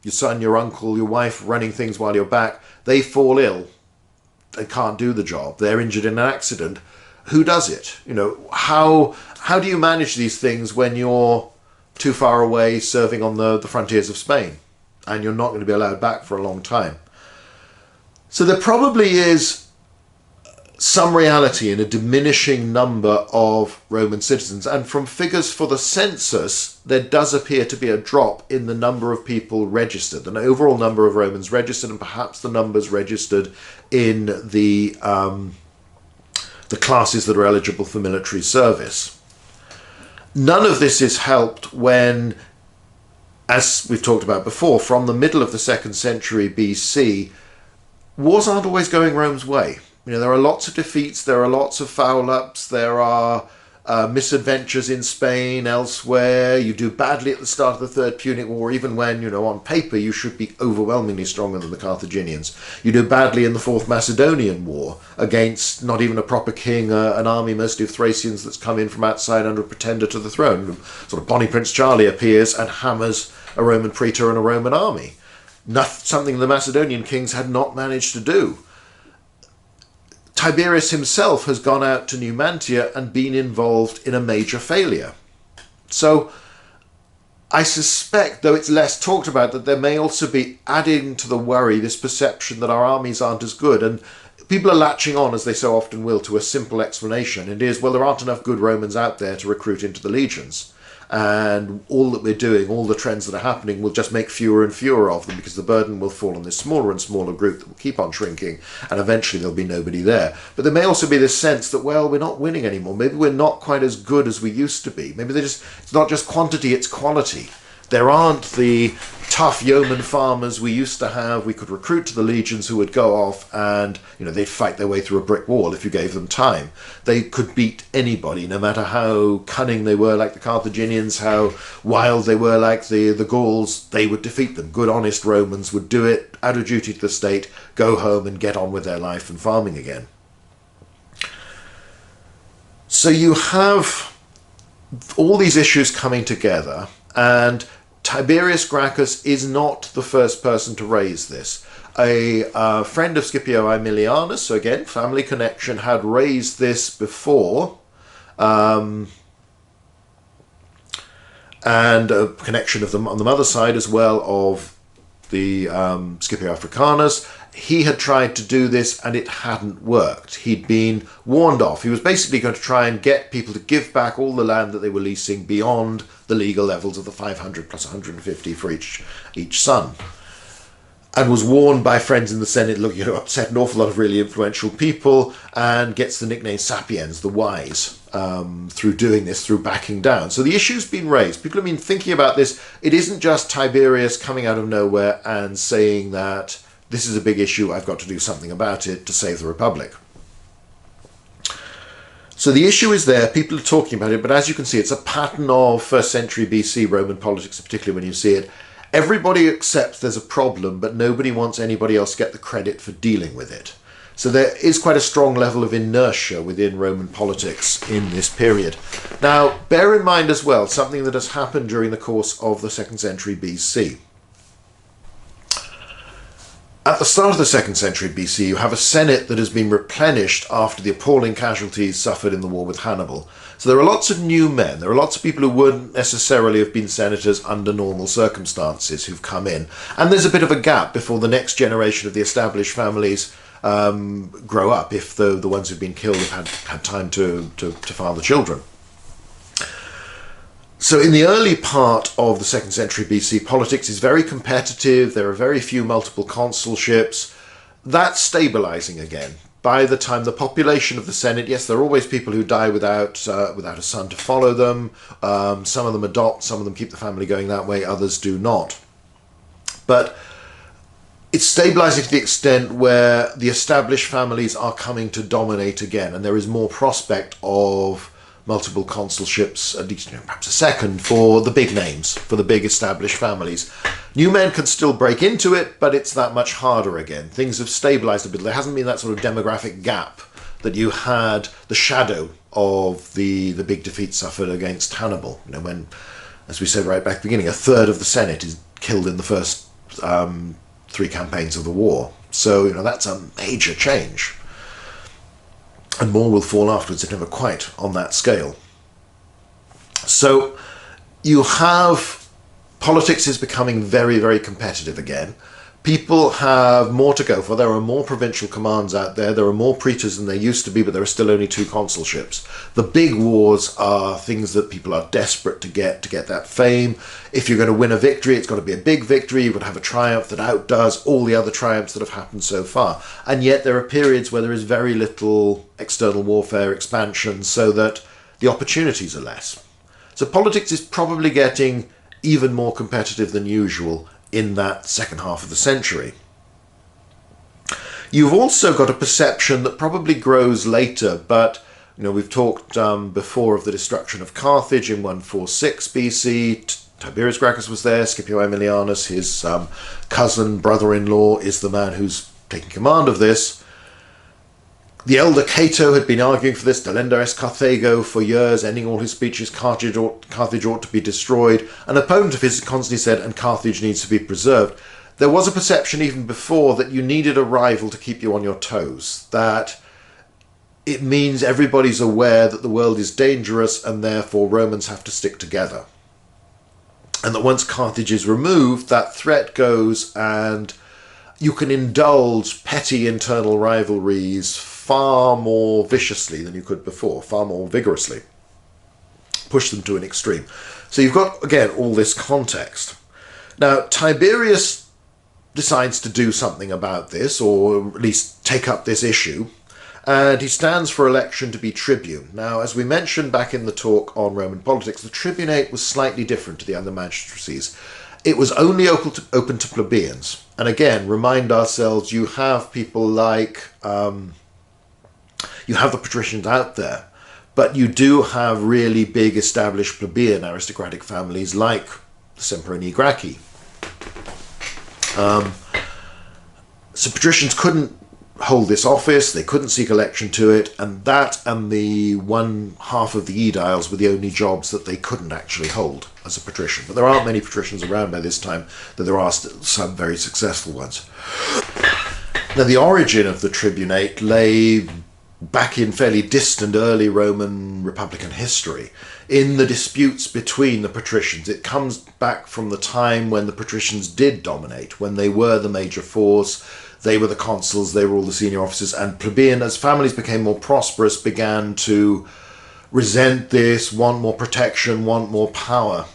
son, your uncle, your wife running things while you're back. They fall ill. They can't do the job. They're injured in an accident. Who does it? You know, how do you manage these things when you're too far away serving on the frontiers of Spain and you're not going to be allowed back for a long time? So there probably is some reality in a diminishing number of Roman citizens, and from figures for the census there does appear to be a drop in the number of people registered, an overall number of Romans registered, and perhaps the numbers registered in the classes that are eligible for military service. None of this is helped when, as we've talked about before, from the middle of the 2nd century BC, wars aren't always going Rome's way. You know, there are lots of defeats, there are lots of foul-ups, there are misadventures in Spain, elsewhere. You do badly at the start of the Third Punic War, even when, you know, on paper you should be overwhelmingly stronger than the Carthaginians. You do badly in the Fourth Macedonian War against not even a proper king, an army mostly of Thracians that's come in from outside under a pretender to the throne. Sort of Bonnie Prince Charlie appears and hammers a Roman praetor and a Roman army. Something the Macedonian kings had not managed to do. Tiberius himself has gone out to Numantia and been involved in a major failure. So I suspect, though it's less talked about, that there may also be, adding to the worry, this perception that our armies aren't as good. And people are latching on, as they so often will, to a simple explanation. It is, well, there aren't enough good Romans out there to recruit into the legions. And all that we're doing, all the trends that are happening, will just make fewer and fewer of them, because the burden will fall on this smaller and smaller group that will keep on shrinking, and eventually there'll be nobody there. But there may also be this sense that, well, we're not winning anymore. Maybe we're not quite as good as we used to be. Maybe it's not just quantity, it's quality. There aren't the tough yeoman farmers we used to have. We could recruit to the legions who would go off and, you know, they'd fight their way through a brick wall if you gave them time. They could beat anybody, no matter how cunning they were like the Carthaginians, how wild they were like the Gauls. They would defeat them. Good, honest Romans would do it out of duty to the state, go home and get on with their life and farming again. So you have all these issues coming together, and Tiberius Gracchus is not the first person to raise this. A friend of Scipio Aemilianus, so again, family connection, had raised this before, and a connection of them on the mother's side as well of the Scipio Africanus. He had tried to do this and it hadn't worked. He'd been warned off. He was basically going to try and get people to give back all the land that they were leasing beyond the legal levels of the 500 plus 150 for each son. And was warned by friends in the Senate, look, you know, upset an awful lot of really influential people, and gets the nickname Sapiens, the wise, through doing this, through backing down. So the issue's been raised. People have been thinking about this. It isn't just Tiberius coming out of nowhere and saying that this is a big issue, I've got to do something about it to save the Republic. So the issue is there, people are talking about it, but as you can see, it's a pattern of 1st century BC Roman politics, particularly when you see it. Everybody accepts there's a problem, but nobody wants anybody else to get the credit for dealing with it. So there is quite a strong level of inertia within Roman politics in this period. Now, bear in mind as well, something that has happened during the course of the 2nd century BC. At the start of the 2nd century BC, you have a Senate that has been replenished after the appalling casualties suffered in the war with Hannibal. So there are lots of new men. There are lots of people who wouldn't necessarily have been senators under normal circumstances who've come in. And there's a bit of a gap before the next generation of the established families grow up, if the ones who've been killed have had time to father children. So in the early part of the 2nd century BC, politics is very competitive. There are very few multiple consulships. That's stabilizing again. By the time the population of the Senate, yes, there are always people who die without a son to follow them. Some of them adopt, some of them keep the family going that way, others do not. But it's stabilizing to the extent where the established families are coming to dominate again, and there is more prospect of multiple consulships, at least perhaps a second, for the big names, for the big established families. New men can still break into it, but it's that much harder again. Things have stabilized a bit. There hasn't been that sort of demographic gap that you had, the shadow of the big defeat suffered against Hannibal. You know, when, as we said right back at the beginning, a third of the Senate is killed in the first 3 campaigns of the war. So, you know, that's a major change. And more will fall afterwards, if never quite on that scale. So you have politics is becoming very, very competitive again. People have more to go for. There are more provincial commands out there. There are more praetors than there used to be, but there are still only 2 consulships. The big wars are things that people are desperate to get that fame. If you're going to win a victory, it's got to be a big victory. You've got to have a triumph that outdoes all the other triumphs that have happened so far. And yet there are periods where there is very little external warfare expansion, so that the opportunities are less. So politics is probably getting even more competitive than usual in that second half of the century. You've also got a perception that probably grows later, but you know, we've talked before of the destruction of Carthage in 146 BC. Tiberius Gracchus was there. Scipio Aemilianus, his cousin, brother-in-law, is the man who's taking command of this. The elder Cato had been arguing for this, delenda est Carthago, for years, ending all his speeches, Carthage ought to be destroyed. An opponent of his constantly said, and Carthage needs to be preserved. There was a perception even before that you needed a rival to keep you on your toes, that it means everybody's aware that the world is dangerous and therefore Romans have to stick together. And that once Carthage is removed, that threat goes and you can indulge petty internal rivalries far more viciously than you could before, far more vigorously. Push them to an extreme. So you've got, again, all this context. Now, Tiberius decides to do something about this, or at least take up this issue, and he stands for election to be tribune. Now, as we mentioned back in the talk on Roman politics, the tribunate was slightly different to the other magistracies. It was only open to plebeians. And again, remind ourselves, you have people like... you have the patricians out there, but you do have really big established plebeian aristocratic families like the Sempronius Gracchi. So patricians couldn't hold this office, they couldn't seek election to it, and that and the one half of the aediles were the only jobs that they couldn't actually hold as a patrician. But there aren't many patricians around by this time, though there are still some very successful ones. Now, the origin of the tribunate lay back in fairly distant early Roman Republican history, in the disputes between the patricians. It comes back from the time when the patricians did dominate, when they were the major force, they were the consuls, they were all the senior officers, and plebeian, as families became more prosperous, began to resent this, want more protection, want more power.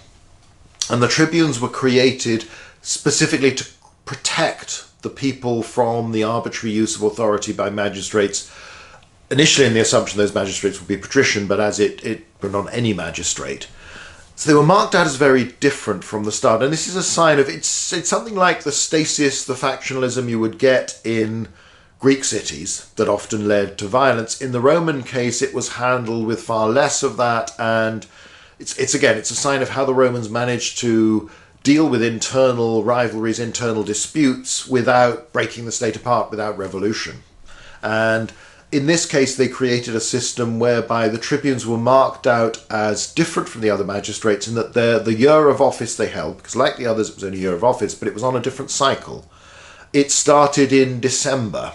And the tribunes were created specifically to protect the people from the arbitrary use of authority by magistrates, initially in the assumption those magistrates would be patrician, but as it went on, any magistrate. So they were marked out as very different from the start, and this is a sign of, it's something like the stasis, the factionalism you would get in Greek cities that often led to violence. In the Roman case, it was handled with far less of that, and it's a sign of how the Romans managed to deal with internal rivalries, internal disputes, without breaking the state apart, without revolution. And in this case, they created a system whereby the tribunes were marked out as different from the other magistrates in that the year of office they held, because like the others it was only a year of office, but it was on a different cycle. it started in December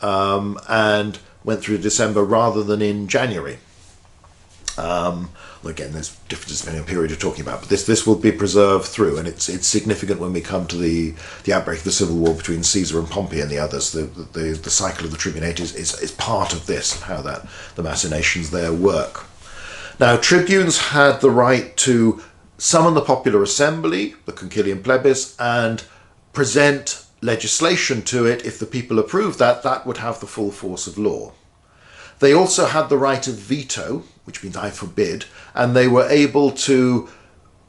and went through December rather than in January. Again, there's differences depending on the period you're talking about, but this will be preserved through, and it's significant when we come to the outbreak of the civil war between Caesar and Pompey and the others. The cycle of the tribunate is part of this, and how that the machinations there work. Now, tribunes had the right to summon the popular assembly, the concilium plebis, and present legislation to it. If the people approved that, that would have the full force of law. They also had the right of veto, which means I forbid, and they were able to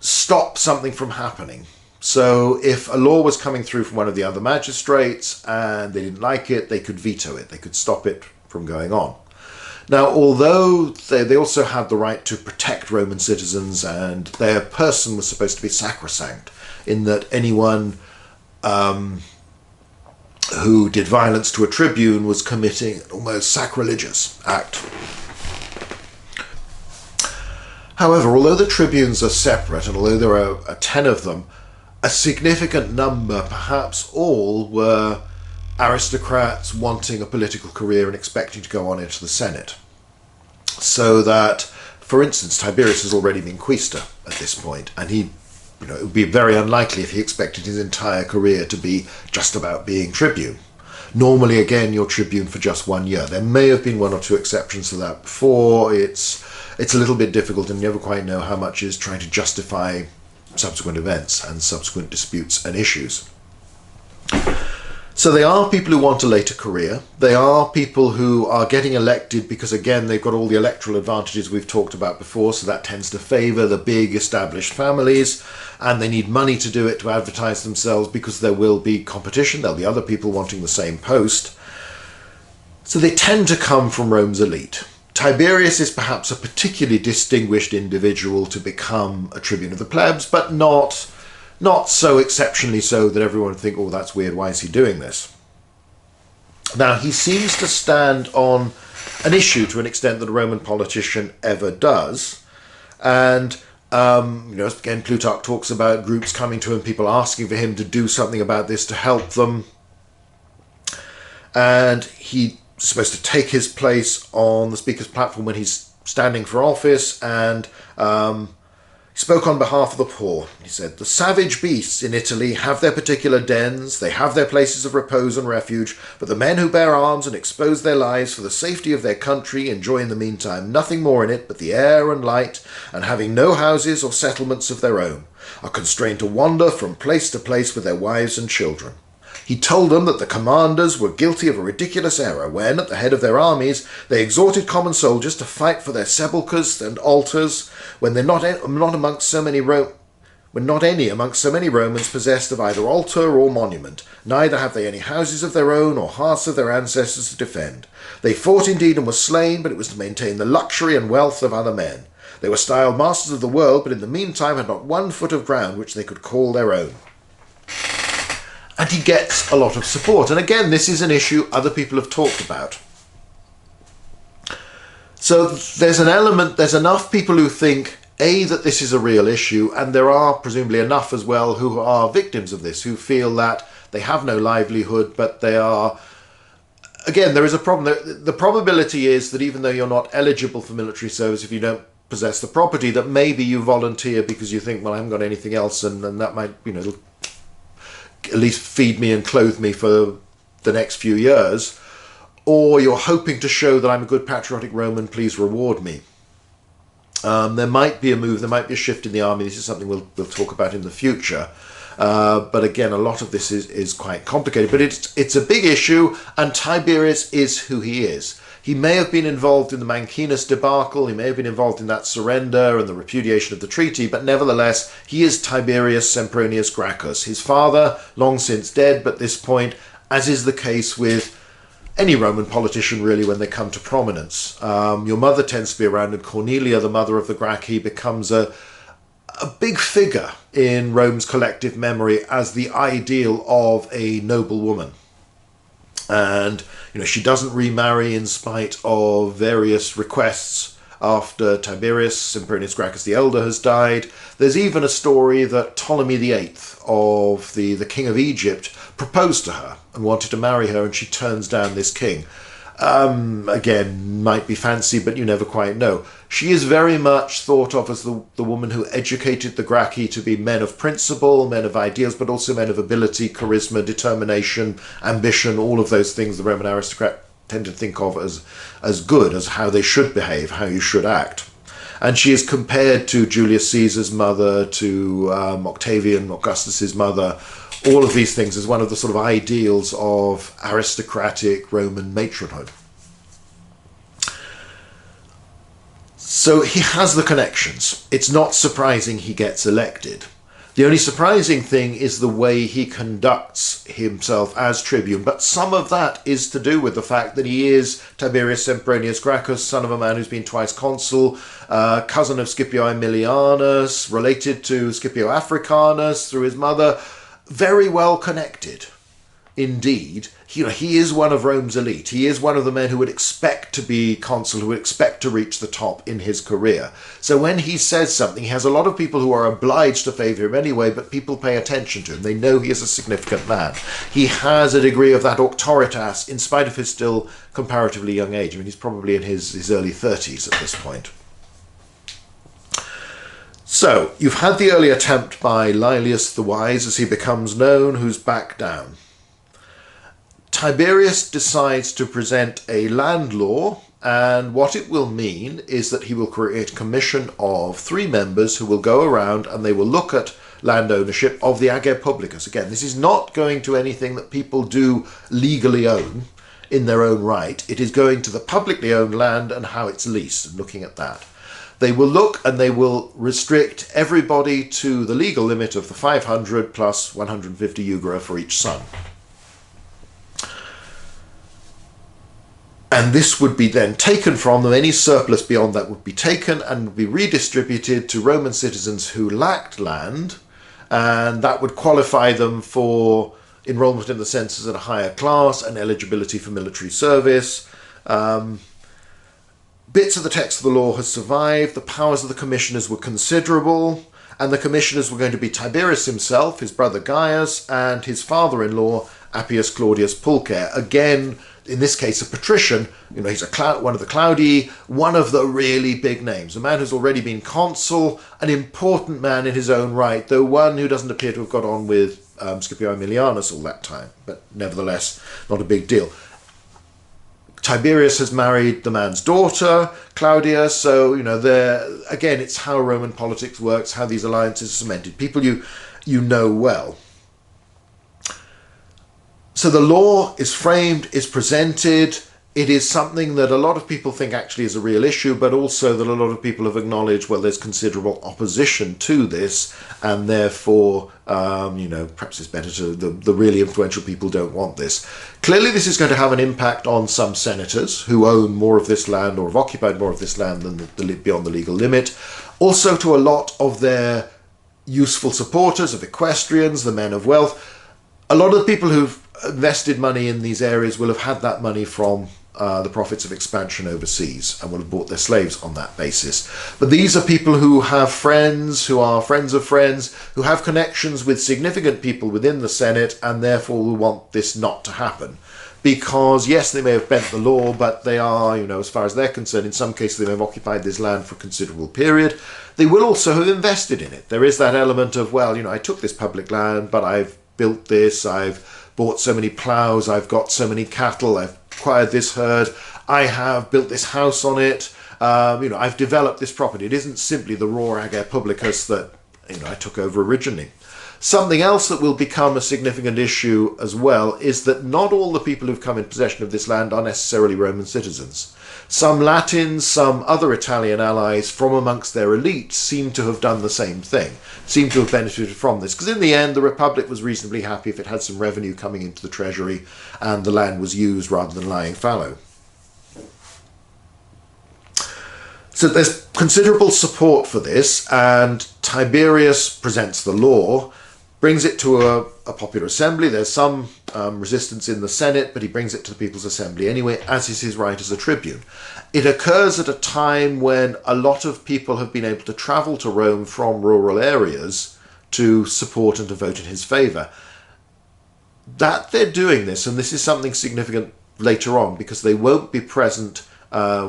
stop something from happening. So if a law was coming through from one of the other magistrates and they didn't like it, they could veto it. They could stop it from going on. Now, although they also had the right to protect Roman citizens, and their person was supposed to be sacrosanct, in that anyone who did violence to a tribune was committing an almost sacrilegious act. However, although the tribunes are separate, and although there are 10 of them, a significant number, perhaps all, were aristocrats wanting a political career and expecting to go on into the Senate. So that, for instance, Tiberius has already been quaestor at this point, and it would be very unlikely if he expected his entire career to be just about being tribune. Normally, again, you're tribune for just 1 year. There may have been 1 or 2 exceptions to that before. It's a little bit difficult, and you never quite know how much is trying to justify subsequent events and subsequent disputes and issues. So they are people who want a later career. They are people who are getting elected because, again, they've got all the electoral advantages we've talked about before, so that tends to favour the big established families, and they need money to do it, to advertise themselves, because there will be competition. There'll be other people wanting the same post. So they tend to come from Rome's elite. Tiberius is perhaps a particularly distinguished individual to become a tribune of the plebs, but not so exceptionally so that everyone would think, oh, that's weird, why is he doing this? Now, he seems to stand on an issue to an extent that a Roman politician ever does. And, again, Plutarch talks about groups coming to him, people asking for him to do something about this to help them. And he's supposed to take his place on the speaker's platform when he's standing for office, and he spoke on behalf of the poor. He said, "The savage beasts in Italy have their particular dens, they have their places of repose and refuge, but the men who bear arms and expose their lives for the safety of their country enjoy in the meantime nothing more in it but the air and light, and having no houses or settlements of their own, are constrained to wander from place to place with their wives and children." He told them that the commanders were guilty of a ridiculous error when, at the head of their armies, they exhorted common soldiers to fight for their sepulchres and altars, when not any amongst so many Romans possessed of either altar or monument, neither have they any houses of their own or hearths of their ancestors to defend. They fought indeed and were slain, but it was to maintain the luxury and wealth of other men. They were styled masters of the world, but in the meantime had not 1 foot of ground which they could call their own. And he gets a lot of support. And again, this is an issue other people have talked about. So there's enough people who think, A, that this is a real issue, and there are presumably enough as well who are victims of this, who feel that they have no livelihood, but they are... Again, there is a problem. The probability is that even though you're not eligible for military service, if you don't possess the property, that maybe you volunteer because you think, well, I haven't got anything else, and that might, it'll at least feed me and clothe me for the next few years, or you're hoping to show that I'm a good patriotic Roman, please reward me. There might be a move, there might be a shift in the army. This is something we'll talk about in the future. But again, a lot of this is quite complicated, but it's a big issue, and Tiberius is who he is. He may have been involved in the Mancinus debacle, he may have been involved in that surrender and the repudiation of the treaty, but nevertheless, he is Tiberius Sempronius Gracchus. His father, long since dead, but at this point, as is the case with any Roman politician really when they come to prominence. Your mother tends to be around, and Cornelia, the mother of the Gracchi, becomes a big figure in Rome's collective memory as the ideal of a noble woman. And she doesn't remarry in spite of various requests after Tiberius Sempronius Gracchus the Elder has died. There's even a story that Ptolemy VIII, of the king of Egypt, proposed to her and wanted to marry her, and she turns down this king. Again, might be fancy, but you never quite know. She is very much thought of as the woman who educated the Gracchi to be men of principle, men of ideals, but also men of ability, charisma, determination, ambition, all of those things the Roman aristocrat tend to think of as good, as how they should behave, how you should act. And she is compared to Julius Caesar's mother, to Octavian, Augustus's mother, all of these things as one of the sort of ideals of aristocratic Roman matronhood. So he has the connections. It's not surprising he gets elected. The only surprising thing is the way he conducts himself as tribune, but some of that is to do with the fact that he is Tiberius Sempronius Gracchus, son of a man who's been twice consul, cousin of Scipio Aemilianus, related to Scipio Africanus through his mother, very well connected indeed. He is one of Rome's elite. He is one of the men who would expect to be consul, who would expect to reach the top in his career. So when he says something, he has a lot of people who are obliged to favour him anyway, but people pay attention to him. They know he is a significant man. He has a degree of that auctoritas in spite of his still comparatively young age. I mean, he's probably in his early 30s at this point. So, you've had the early attempt by Laelius the Wise, as he becomes known, who's backed down. Tiberius decides to present a land law, and what it will mean is that he will create a commission of 3 members who will go around and they will look at land ownership of the ager publicus. Again, this is not going to anything that people do legally own in their own right. It is going to the publicly owned land and how it's leased, and looking at that. They will look and they will restrict everybody to the legal limit of the 500 plus 150 jugera for each son. And this would be then taken from them. Any surplus beyond that would be taken and would be redistributed to Roman citizens who lacked land, and that would qualify them for enrollment in the census at a higher class and eligibility for military service. Bits of the text of the law has survived. The powers of the commissioners were considerable, and the commissioners were going to be Tiberius himself, his brother Caius, and his father-in-law Appius Claudius Pulcher. Again, in this case, a patrician. He's one of the Claudii, one of the really big names, a man who's already been consul, an important man in his own right, though one who doesn't appear to have got on with Scipio Aemilianus all that time, but nevertheless, not a big deal. Tiberius has married the man's daughter, Claudia, so, again, it's how Roman politics works, how these alliances are cemented. People you know well. So the law is framed, is presented. It is something that a lot of people think actually is a real issue, but also that a lot of people have acknowledged, well, there's considerable opposition to this, and therefore, perhaps it's better to, the really influential people don't want this. Clearly, this is going to have an impact on some senators who own more of this land or have occupied more of this land than beyond the legal limit. Also to a lot of their useful supporters, of equestrians, the men of wealth. A lot of the people who've invested money in these areas will have had that money from the profits of expansion overseas and will have bought their slaves on that basis. But these are people who have friends, who are friends of friends, who have connections with significant people within the Senate, and therefore will want this not to happen. Because, yes, they may have bent the law, but they are, as far as they're concerned, in some cases they may have occupied this land for a considerable period. They will also have invested in it. There is that element of, well, I took this public land, but I've built this, I've bought so many ploughs, I've got so many cattle, I've acquired this herd, I have built this house on it, I've developed this property. It isn't simply the raw ager publicus that I took over originally. Something else that will become a significant issue as well is that not all the people who've come in possession of this land are necessarily Roman citizens. Some Latins, some other Italian allies from amongst their elite seem to have done the same thing, seem to have benefited from this, because in the end the Republic was reasonably happy if it had some revenue coming into the treasury and the land was used rather than lying fallow. So there's considerable support for this, and Tiberius presents the law, brings it to a popular assembly. There's some resistance in the Senate, but he brings it to the People's Assembly anyway, as is his right as a tribune. It occurs at a time when a lot of people have been able to travel to Rome from rural areas to support and to vote in his favour. That they're doing this, and this is something significant later on, because they won't be present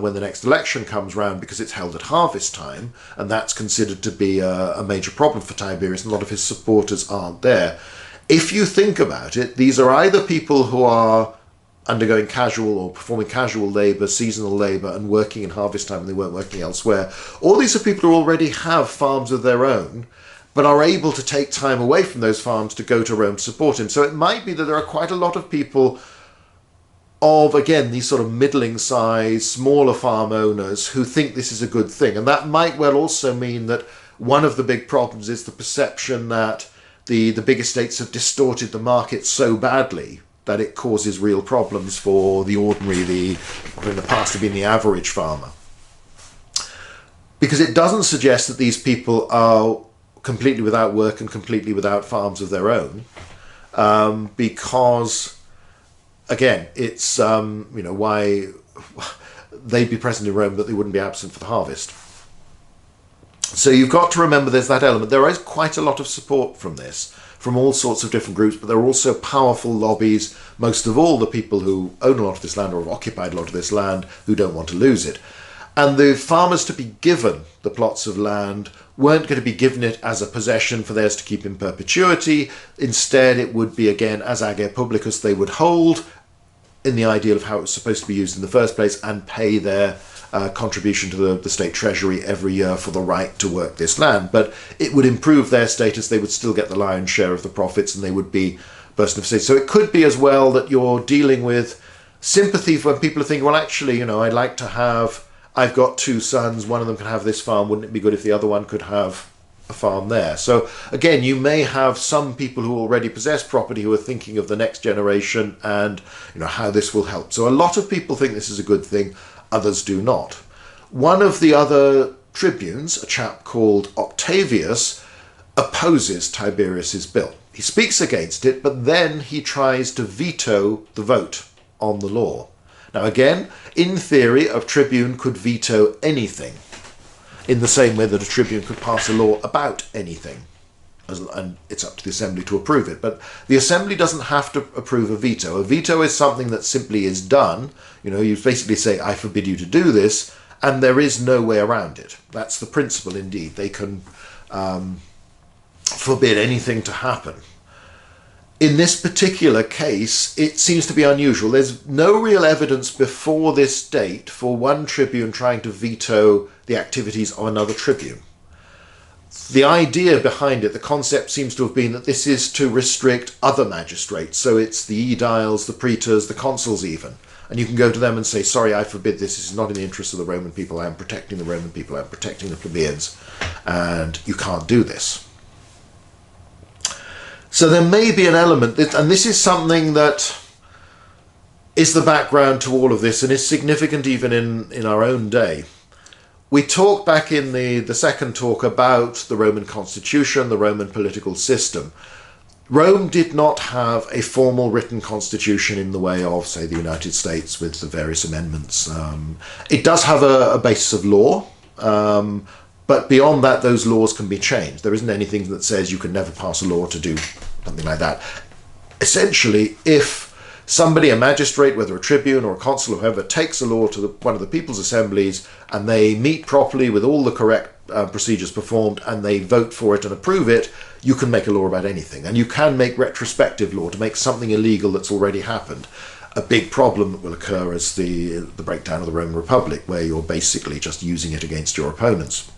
when the next election comes round, because it's held at harvest time, and that's considered to be a major problem for Tiberius, and a lot of his supporters aren't there. If you think about it, these are either people who are undergoing casual or performing casual labour, seasonal labour, and working in harvest time and they weren't working elsewhere, or these are people who already have farms of their own, but are able to take time away from those farms to go to Rome to support him. So it might be that there are quite a lot of people of, again, these sort of middling-sized, smaller farm owners who think this is a good thing. And that might well also mean that one of the big problems is the perception that the big estates have distorted the market so badly that it causes real problems for the ordinary, what in the past have been the average farmer. Because it doesn't suggest that these people are completely without work and completely without farms of their own, because, again, it's, why they'd be present in Rome but they wouldn't be absent for the harvest. So you've got to remember there's that element. There is quite a lot of support from this, from all sorts of different groups, but there are also powerful lobbies, most of all the people who own a lot of this land or have occupied a lot of this land, who don't want to lose it. And the farmers to be given the plots of land weren't going to be given it as a possession for theirs to keep in perpetuity. Instead, it would be, again, as ager publicus, they would hold in the ideal of how it was supposed to be used in the first place and pay their contribution to the state treasury every year for the right to work this land. But it would improve their status. They would still get the lion's share of the profits and they would be person of state. So it could be as well that you're dealing with sympathy for when people are thinking, well, actually, I'd like to have, I've got two sons, one of them can have this farm. Wouldn't it be good if the other one could have a farm there? So again, you may have some people who already possess property who are thinking of the next generation and how this will help. So a lot of people think this is a good thing. Others do not. One of the other tribunes, a chap called Octavius, opposes Tiberius's bill. He speaks against it, but then he tries to veto the vote on the law. Now again, in theory, a tribune could veto anything, in the same way that a tribune could pass a law about anything, and it's up to the assembly to approve it. But the assembly doesn't have to approve a veto. A veto is something that simply is done. You basically say, I forbid you to do this, and there is no way around it. That's the principle indeed. They can forbid anything to happen. In this particular case, it seems to be unusual. There's no real evidence before this date for one tribune trying to veto the activities of another tribune. The idea behind it, the concept seems to have been that this is to restrict other magistrates. So it's the aediles, the praetors, the consuls even. And you can go to them and say, sorry, I forbid this. This is not in the interest of the Roman people. I am protecting the Roman people. I am protecting the plebeians. And you can't do this. So there may be an element, and this is something that is the background to all of this and is significant even in our own day. We talked back in the second talk about the Roman constitution, the Roman political system. Rome did not have a formal written constitution in the way of, say, the United States with the various amendments. It does have a basis of law, but beyond that, those laws can be changed. There isn't anything that says you can never pass a law to do something like that. Essentially, if somebody, a magistrate, whether a tribune or a consul or whoever, takes a law to one of the people's assemblies and they meet properly with all the correct procedures performed and they vote for it and approve it, you can make a law about anything. And you can make retrospective law to make something illegal that's already happened. A big problem that will occur is the breakdown of the Roman Republic, where you're basically just using it against your opponents.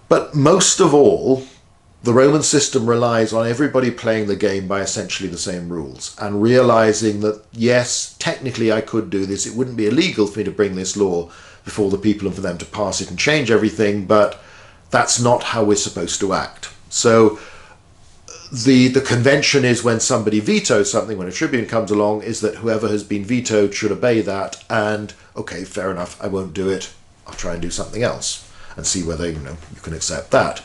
But most of all, the Roman system relies on everybody playing the game by essentially the same rules and realizing that, yes, technically I could do this. It wouldn't be illegal for me to bring this law before the people and for them to pass it and change everything, but that's not how we're supposed to act. So the convention is when somebody vetoes something, when a tribune comes along, is that whoever has been vetoed should obey that and, okay, fair enough, I won't do it. I'll try and do something else and see whether, you can accept that.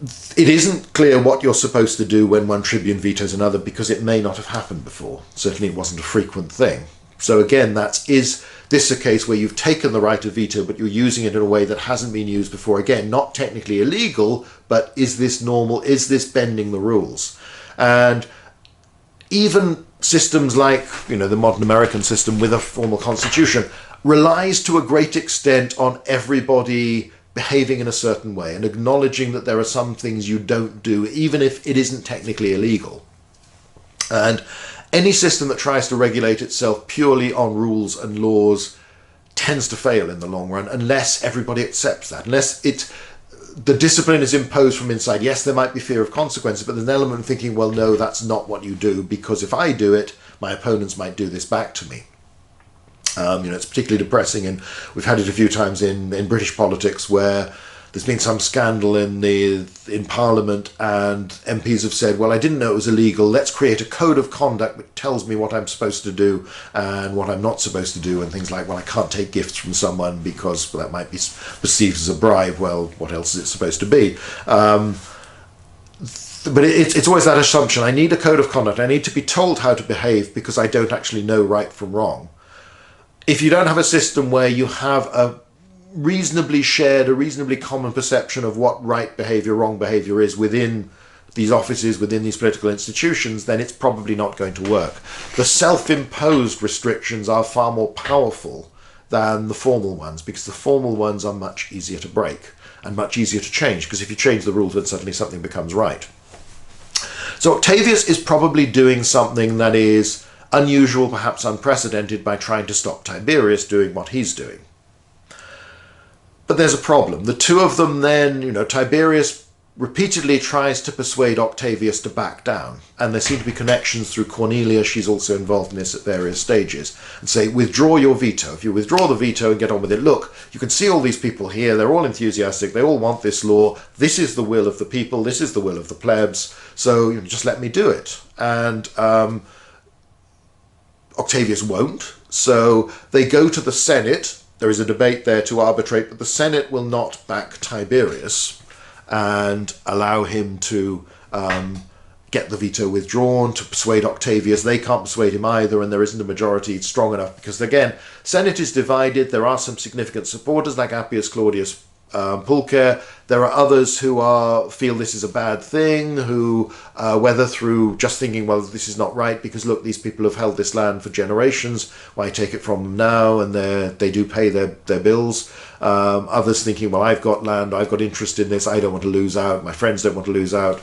It isn't clear what you're supposed to do when one tribune vetoes another, because it may not have happened before. Certainly it wasn't a frequent thing. So again, is this a case where you've taken the right of veto, but you're using it in a way that hasn't been used before? Again, not technically illegal, but is this normal? Is this bending the rules? And even systems like, the modern American system with a formal constitution relies to a great extent on everybody behaving in a certain way and acknowledging that there are some things you don't do, even if it isn't technically illegal. And any system that tries to regulate itself purely on rules and laws tends to fail in the long run, unless everybody accepts that, unless the discipline is imposed from inside. Yes, there might be fear of consequences, but there's an element of thinking, well, no, that's not what you do, because if I do it, my opponents might do this back to me. It's particularly depressing, and we've had it a few times in British politics where there's been some scandal in Parliament, and MPs have said, well, I didn't know it was illegal, let's create a code of conduct which tells me what I'm supposed to do and what I'm not supposed to do, and things like, well, I can't take gifts from someone because that might be perceived as a bribe. Well, what else is it supposed to be? But it's always that assumption, I need a code of conduct, I need to be told how to behave because I don't actually know right from wrong. If you don't have a system where you have a reasonably common perception of what right behaviour, wrong behaviour is within these offices, within these political institutions, then it's probably not going to work. The self-imposed restrictions are far more powerful than the formal ones, because the formal ones are much easier to break and much easier to change, because if you change the rules, then suddenly something becomes right. So Octavius is probably doing something that is unusual, perhaps unprecedented, by trying to stop Tiberius doing what he's doing. But there's a problem. The two of them then, Tiberius repeatedly tries to persuade Octavius to back down, and there seem to be connections through Cornelia, she's also involved in this at various stages, and say, withdraw your veto. If you withdraw the veto and get on with it, look, you can see all these people here, they're all enthusiastic, they all want this law, this is the will of the people, this is the will of the plebs, so just let me do it. And Octavius won't, so they go to the Senate. There is a debate there to arbitrate, but the Senate will not back Tiberius and allow him to get the veto withdrawn, to persuade Octavius. They can't persuade him either, and there isn't a majority strong enough, because again, Senate is divided. There are some significant supporters like Appius Claudius Pulcher. There are others who feel this is a bad thing, who whether through just thinking, well, this is not right because look, these people have held this land for generations, why take it from them now, and they do pay their bills. Others thinking, well, I've got land, I've got interest in this, I don't want to lose out, my friends don't want to lose out.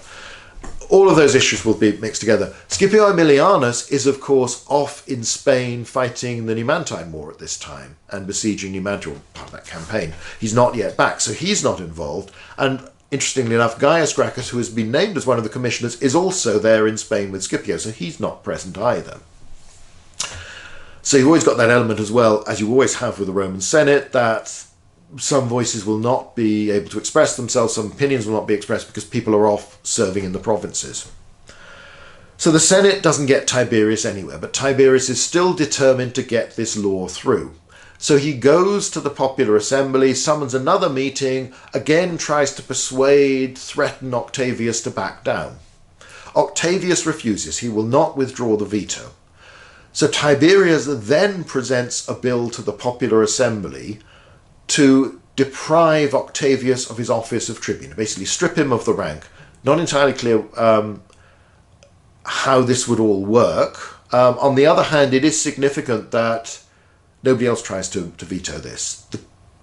All of those issues will be mixed together. Scipio Aemilianus is, of course, off in Spain fighting the Numantine War at this time and besieging Numantia, part of that campaign. He's not yet back, so he's not involved. And interestingly enough, Gaius Gracchus, who has been named as one of the commissioners, is also there in Spain with Scipio, so he's not present either. So you've always got that element as well, as you always have with the Roman Senate, that some voices will not be able to express themselves, some opinions will not be expressed because people are off serving in the provinces. So the Senate doesn't get Tiberius anywhere, but Tiberius is still determined to get this law through. So he goes to the popular assembly, summons another meeting, again tries to persuade, threaten Octavius to back down. Octavius refuses, he will not withdraw the veto. So Tiberius then presents a bill to the popular assembly to deprive Octavius of his office of tribune, basically strip him of the rank. Not entirely clear how this would all work. On the other hand, it is significant that nobody else tries to veto this.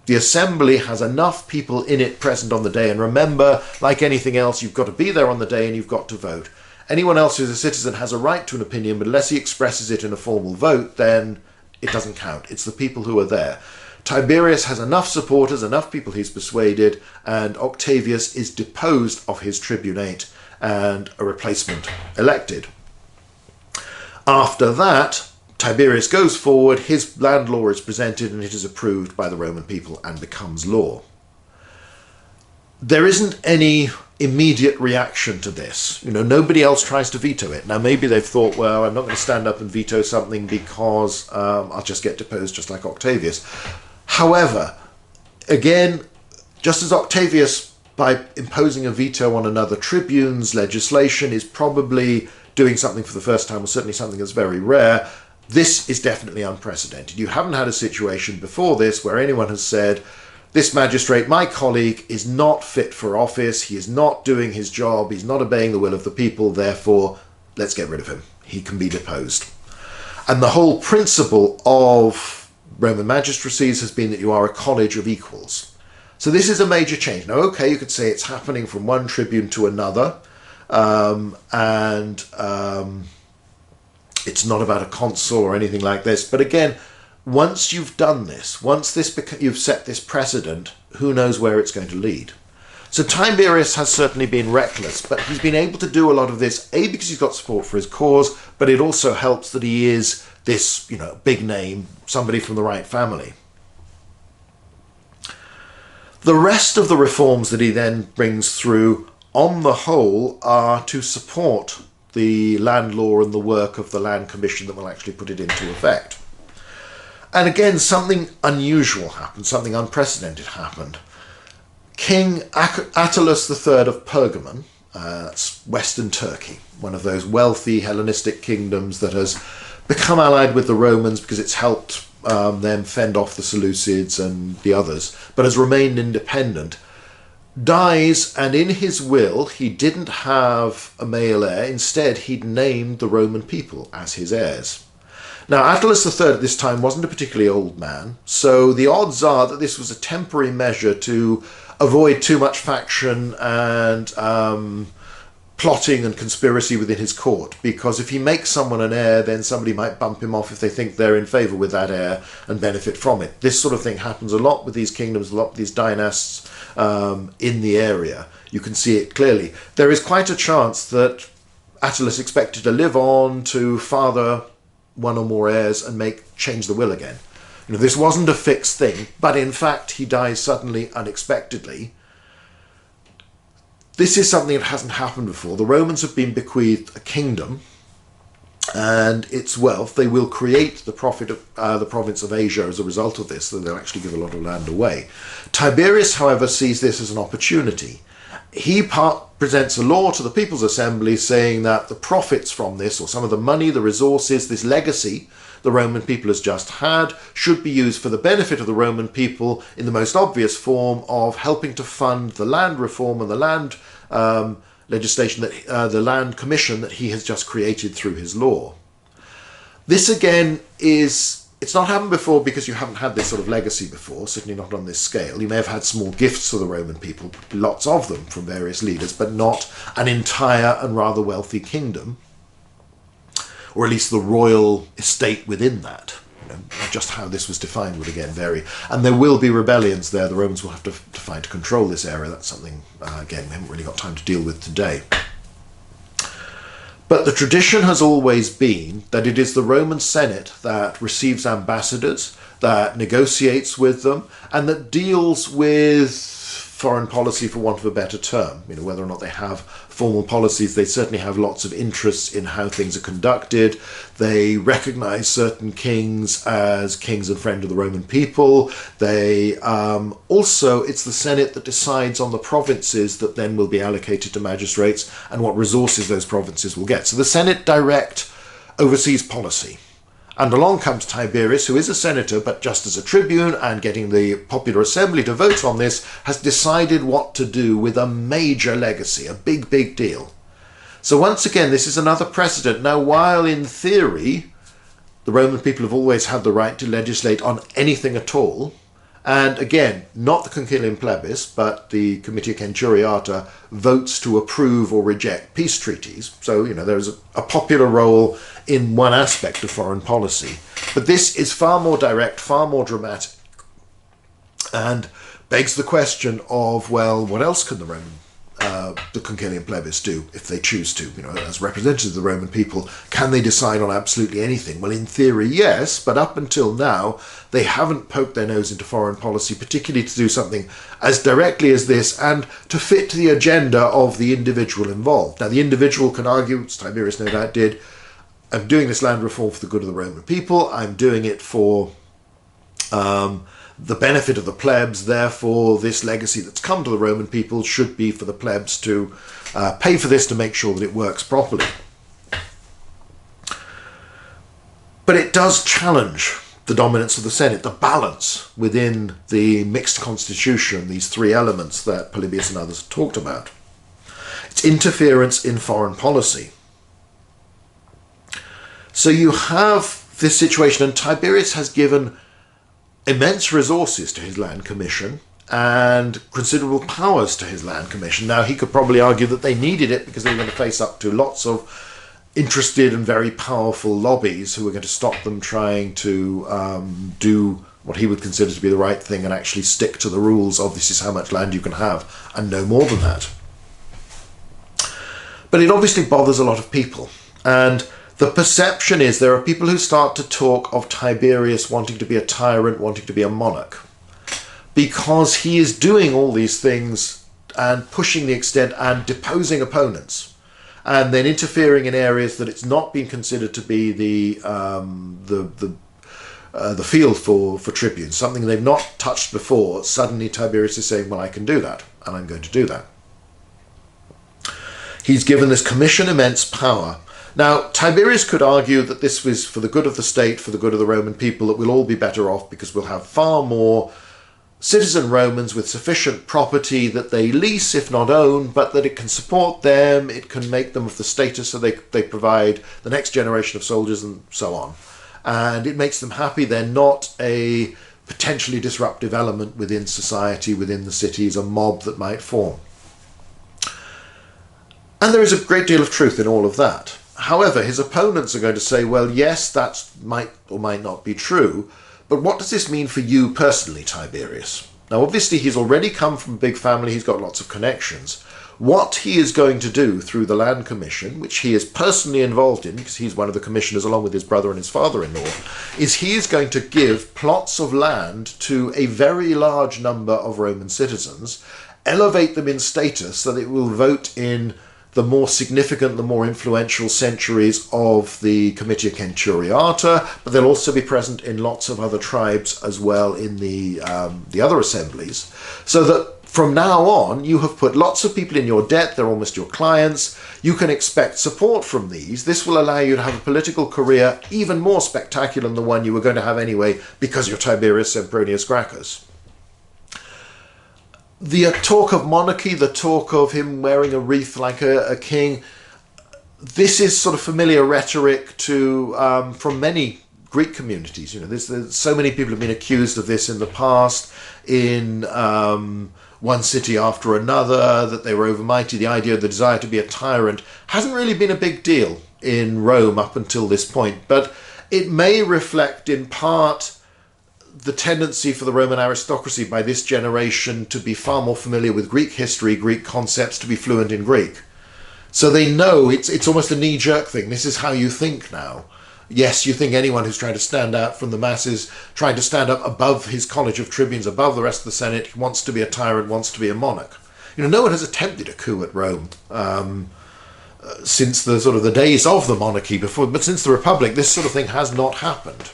The assembly has enough people in it present on the day, and remember, like anything else, you've got to be there on the day and you've got to vote. Anyone else who's a citizen has a right to an opinion, but unless he expresses it in a formal vote, then it doesn't count. It's the people who are there. Tiberius has enough supporters, enough people he's persuaded, and Octavius is deposed of his tribunate and a replacement elected. After that, Tiberius goes forward, his land law is presented, and it is approved by the Roman people and becomes law. There isn't any immediate reaction to this. Nobody else tries to veto it. Now, maybe they've thought, well, I'm not going to stand up and veto something because I'll just get deposed just like Octavius. However, again, just as Octavius by imposing a veto on another tribune's legislation is probably doing something for the first time, or certainly something that's very rare. This is definitely unprecedented. You haven't had a situation before this where anyone has said, this magistrate, my colleague, is not fit for office, he is not doing his job, he's not obeying the will of the people, therefore let's get rid of him. He can be deposed. And the whole principle of Roman magistracies has been that you are a college of equals. So this is a major change. Now, okay, you could say it's happening from one tribune to another, it's not about a consul or anything like this. But again, once you've done this, once you've set this precedent, who knows where it's going to lead? So Tiberius has certainly been reckless, but he's been able to do a lot of this, A, because he's got support for his cause, but it also helps that he is this, big name, somebody from the right family. The rest of the reforms that he then brings through, on the whole, are to support the land law and the work of the land commission that will actually put it into effect. And again, something unusual happened, something unprecedented happened. King Attalus III of Pergamon, that's Western Turkey, one of those wealthy Hellenistic kingdoms that has become allied with the Romans because it's helped them fend off the Seleucids and the others, but has remained independent, dies, and in his will he didn't have a male heir. Instead, he'd named the Roman people as his heirs. Now, Attalus III at this time wasn't a particularly old man, so the odds are that this was a temporary measure to avoid too much faction and plotting and conspiracy within his court, because if he makes someone an heir, then somebody might bump him off if they think they're in favour with that heir and benefit from it. This sort of thing happens a lot with these kingdoms, a lot with these dynasts in the area. You can see it clearly. There is quite a chance that Attalus expected to live on to father one or more heirs and change the will again. This wasn't a fixed thing, but in fact he dies suddenly, unexpectedly. This is something that hasn't happened before. The Romans have been bequeathed a kingdom and its wealth. They will create the province of Asia as a result of this, so they'll actually give a lot of land away. Tiberius, however, sees this as an opportunity. He presents a law to the People's Assembly saying that the profits from this, or some of the money, the resources, this legacy the Roman people has just had, should be used for the benefit of the Roman people in the most obvious form of helping to fund the land reform and the land legislation, the land commission that he has just created through his law. This again it's not happened before because you haven't had this sort of legacy before, certainly not on this scale. You may have had small gifts for the Roman people, lots of them from various leaders, but not an entire and rather wealthy kingdom, or at least the royal estate within that. Just how this was defined would again vary. And there will be rebellions there. The Romans will have to fight to control this area. That's something, again, we haven't really got time to deal with today. But the tradition has always been that it is the Roman Senate that receives ambassadors, that negotiates with them, and that deals with foreign policy, for want of a better term. Whether or not they have formal policies, they certainly have lots of interests in how things are conducted. They recognize certain kings as kings and friends of the Roman people. They also, it's the Senate that decides on the provinces that then will be allocated to magistrates and what resources those provinces will get. So the Senate oversees policy. And along comes Tiberius, who is a senator, but just as a tribune, and getting the popular assembly to vote on this, has decided what to do with a major legacy, a big, big deal. So once again, this is another precedent. Now, while in theory, the Roman people have always had the right to legislate on anything at all, and again, not the concilium plebis, but the comitia centuriata votes to approve or reject peace treaties. So, there's a popular role in one aspect of foreign policy. But this is far more direct, far more dramatic, and begs the question of, well, what else can the concilium plebis do if they choose to? As representatives of the Roman people, can they decide on absolutely anything? Well, in theory, yes, but up until now, they haven't poked their nose into foreign policy, particularly to do something as directly as this and to fit the agenda of the individual involved. Now, the individual can argue, as Tiberius no doubt did, I'm doing this land reform for the good of the Roman people, I'm doing it for the benefit of the plebs. Therefore, this legacy that's come to the Roman people should be for the plebs to pay for this to make sure that it works properly. But it does challenge the dominance of the Senate, the balance within the mixed constitution, these three elements that Polybius and others have talked about. It's interference in foreign policy. So you have this situation, and Tiberius has given immense resources to his land commission and considerable powers to his land commission. Now, he could probably argue that they needed it because they were going to face up to lots of interested and very powerful lobbies who were going to stop them trying to do what he would consider to be the right thing and actually stick to the rules of this is how much land you can have and no more than that. But it obviously bothers a lot of people, and the perception is there are people who start to talk of Tiberius wanting to be a tyrant, wanting to be a monarch, because he is doing all these things and pushing the extent and deposing opponents, and then interfering in areas that it's not been considered to be the field for tribunes, something they've not touched before. Suddenly Tiberius is saying, well, I can do that, and I'm going to do that. He's given this commission immense power. Now, Tiberius could argue that this was for the good of the state, for the good of the Roman people, that we'll all be better off because we'll have far more citizen Romans with sufficient property that they lease, if not own, but that it can support them, it can make them of the status so they provide the next generation of soldiers and so on. And it makes them happy. They're not a potentially disruptive element within society, within the cities, a mob that might form. And there is a great deal of truth in all of that. However, his opponents are going to say, well, yes, that might or might not be true, but what does this mean for you personally, Tiberius? Now, obviously, he's already come from a big family. He's got lots of connections. What he is going to do through the Land Commission, which he is personally involved in, because he's one of the commissioners along with his brother and his father-in-law, is he is going to give plots of land to a very large number of Roman citizens, elevate them in status so that it will vote in the more significant, the more influential centuries of the Comitia Centuriata, but they'll also be present in lots of other tribes as well in the other assemblies, so that from now on you have put lots of people in your debt, they're almost your clients, you can expect support from these. This will allow you to have a political career even more spectacular than the one you were going to have anyway because you're Tiberius Sempronius Gracchus. The talk of monarchy, the talk of him wearing a wreath like a king, this is sort of familiar rhetoric to from many Greek communities. You know, there's so many people have been accused of this in the past, in one city after another, that they were overmighty. The idea of the desire to be a tyrant hasn't really been a big deal in Rome up until this point, but it may reflect in part the tendency for the Roman aristocracy by this generation to be far more familiar with Greek history, Greek concepts, to be fluent in Greek. So they know it's almost a knee-jerk thing. This is how you think now. Yes, you think anyone who's trying to stand out from the masses, trying to stand up above his college of tribunes, above the rest of the Senate, wants to be a tyrant, wants to be a monarch. You know, no one has attempted a coup at Rome since the sort of the days of the monarchy before, but since the Republic, this sort of thing has not happened.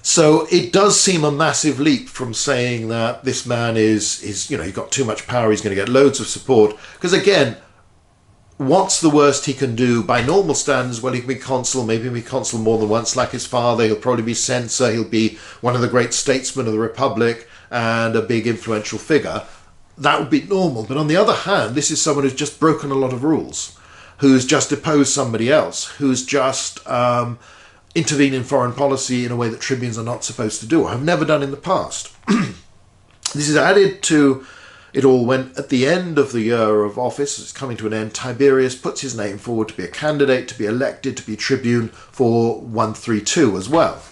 So it does seem a massive leap from saying that this man is you know, he's got too much power, he's going to get loads of support. Because again, what's the worst he can do by normal standards? Well, he can be consul, maybe he'll be consul more than once like his father, he'll probably be censor, he'll be one of the great statesmen of the Republic and a big influential figure. That would be normal. But on the other hand, this is someone who's just broken a lot of rules, who's just deposed somebody else, who's just intervene in foreign policy in a way that tribunes are not supposed to do, or have never done in the past. This is added to it all when, at the end of the year of office, it's coming to an end, Tiberius puts his name forward to be a candidate, to be elected, to be tribune for 132 as well.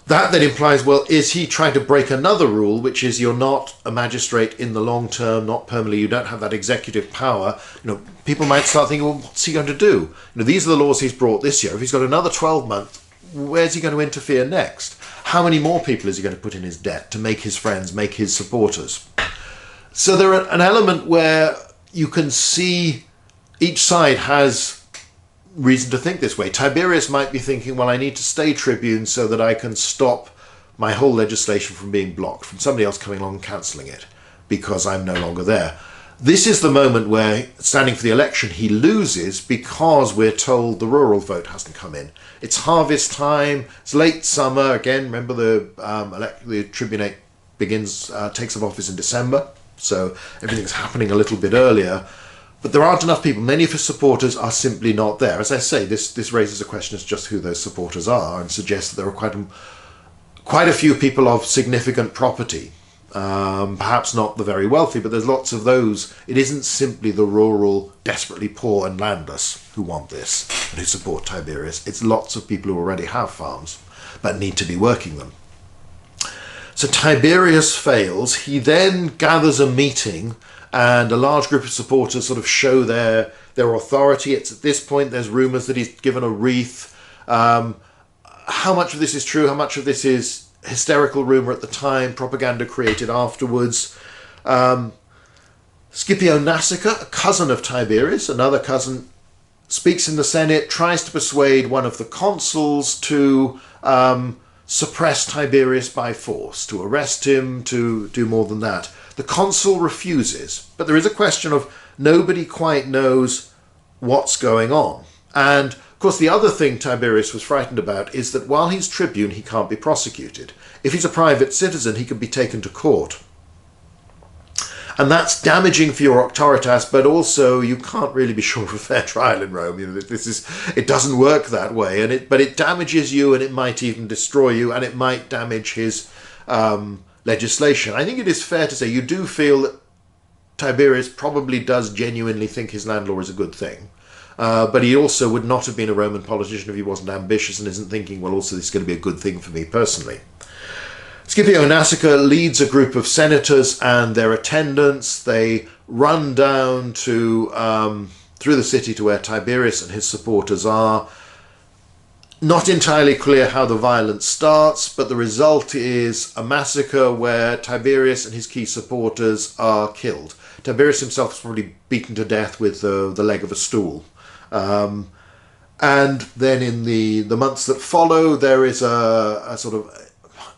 That then implies, well, is he trying to break another rule, which is you're not a magistrate in the long term, not permanently, you don't have that executive power. You know, people might start thinking, well, what's he going to do? You know, these are the laws he's brought this year. If he's got another 12 months, where's he going to interfere next? How many more people is he going to put in his debt to make his friends, make his supporters? So there are an element where you can see each side has reason to think this way. Tiberius might be thinking, well, I need to stay tribune so that I can stop my whole legislation from being blocked, from somebody else coming along and cancelling it because I'm no longer there. This is the moment where, standing for the election, he loses because we're told the rural vote hasn't come in. It's harvest time, it's late summer, again, remember the tribunate takes up office in December, so everything's happening a little bit earlier. But there aren't enough people. Many of his supporters are simply not there. As I say, this raises a question as to just who those supporters are, and suggests that there are quite a few people of significant property. Perhaps not the very wealthy, but there's lots of those. It isn't simply the rural, desperately poor and landless who want this and who support Tiberius. It's lots of people who already have farms but need to be working them. So Tiberius fails. He then gathers a meeting, and a large group of supporters sort of show their authority. It's at this point there's rumours that he's given a wreath. How much of this is true? How much of this is hysterical rumour at the time, propaganda created afterwards? Scipio Nasica, a cousin of Tiberius, another cousin, speaks in the Senate, tries to persuade one of the consuls to suppress Tiberius by force, to arrest him, to do more than that. The consul refuses, but there is a question of nobody quite knows what's going on. And of course, the other thing Tiberius was frightened about is that while he's tribune, he can't be prosecuted. If he's a private citizen, he can be taken to court. And that's damaging for your auctoritas, but also you can't really be sure of a fair trial in Rome. You know, it doesn't work that way, but it damages you, and it might even destroy you, and it might damage his legislation. I think it is fair to say you do feel that Tiberius probably does genuinely think his land law is a good thing. But he also would not have been a Roman politician if he wasn't ambitious and isn't thinking, well, also this is going to be a good thing for me personally. Scipio Nasica leads a group of senators and their attendants. They run down to through the city to where Tiberius and his supporters are. Not entirely clear how the violence starts, but the result is a massacre where Tiberius and his key supporters are killed. Tiberius himself is probably beaten to death with the leg of a stool. And then in the months that follow, there is a sort of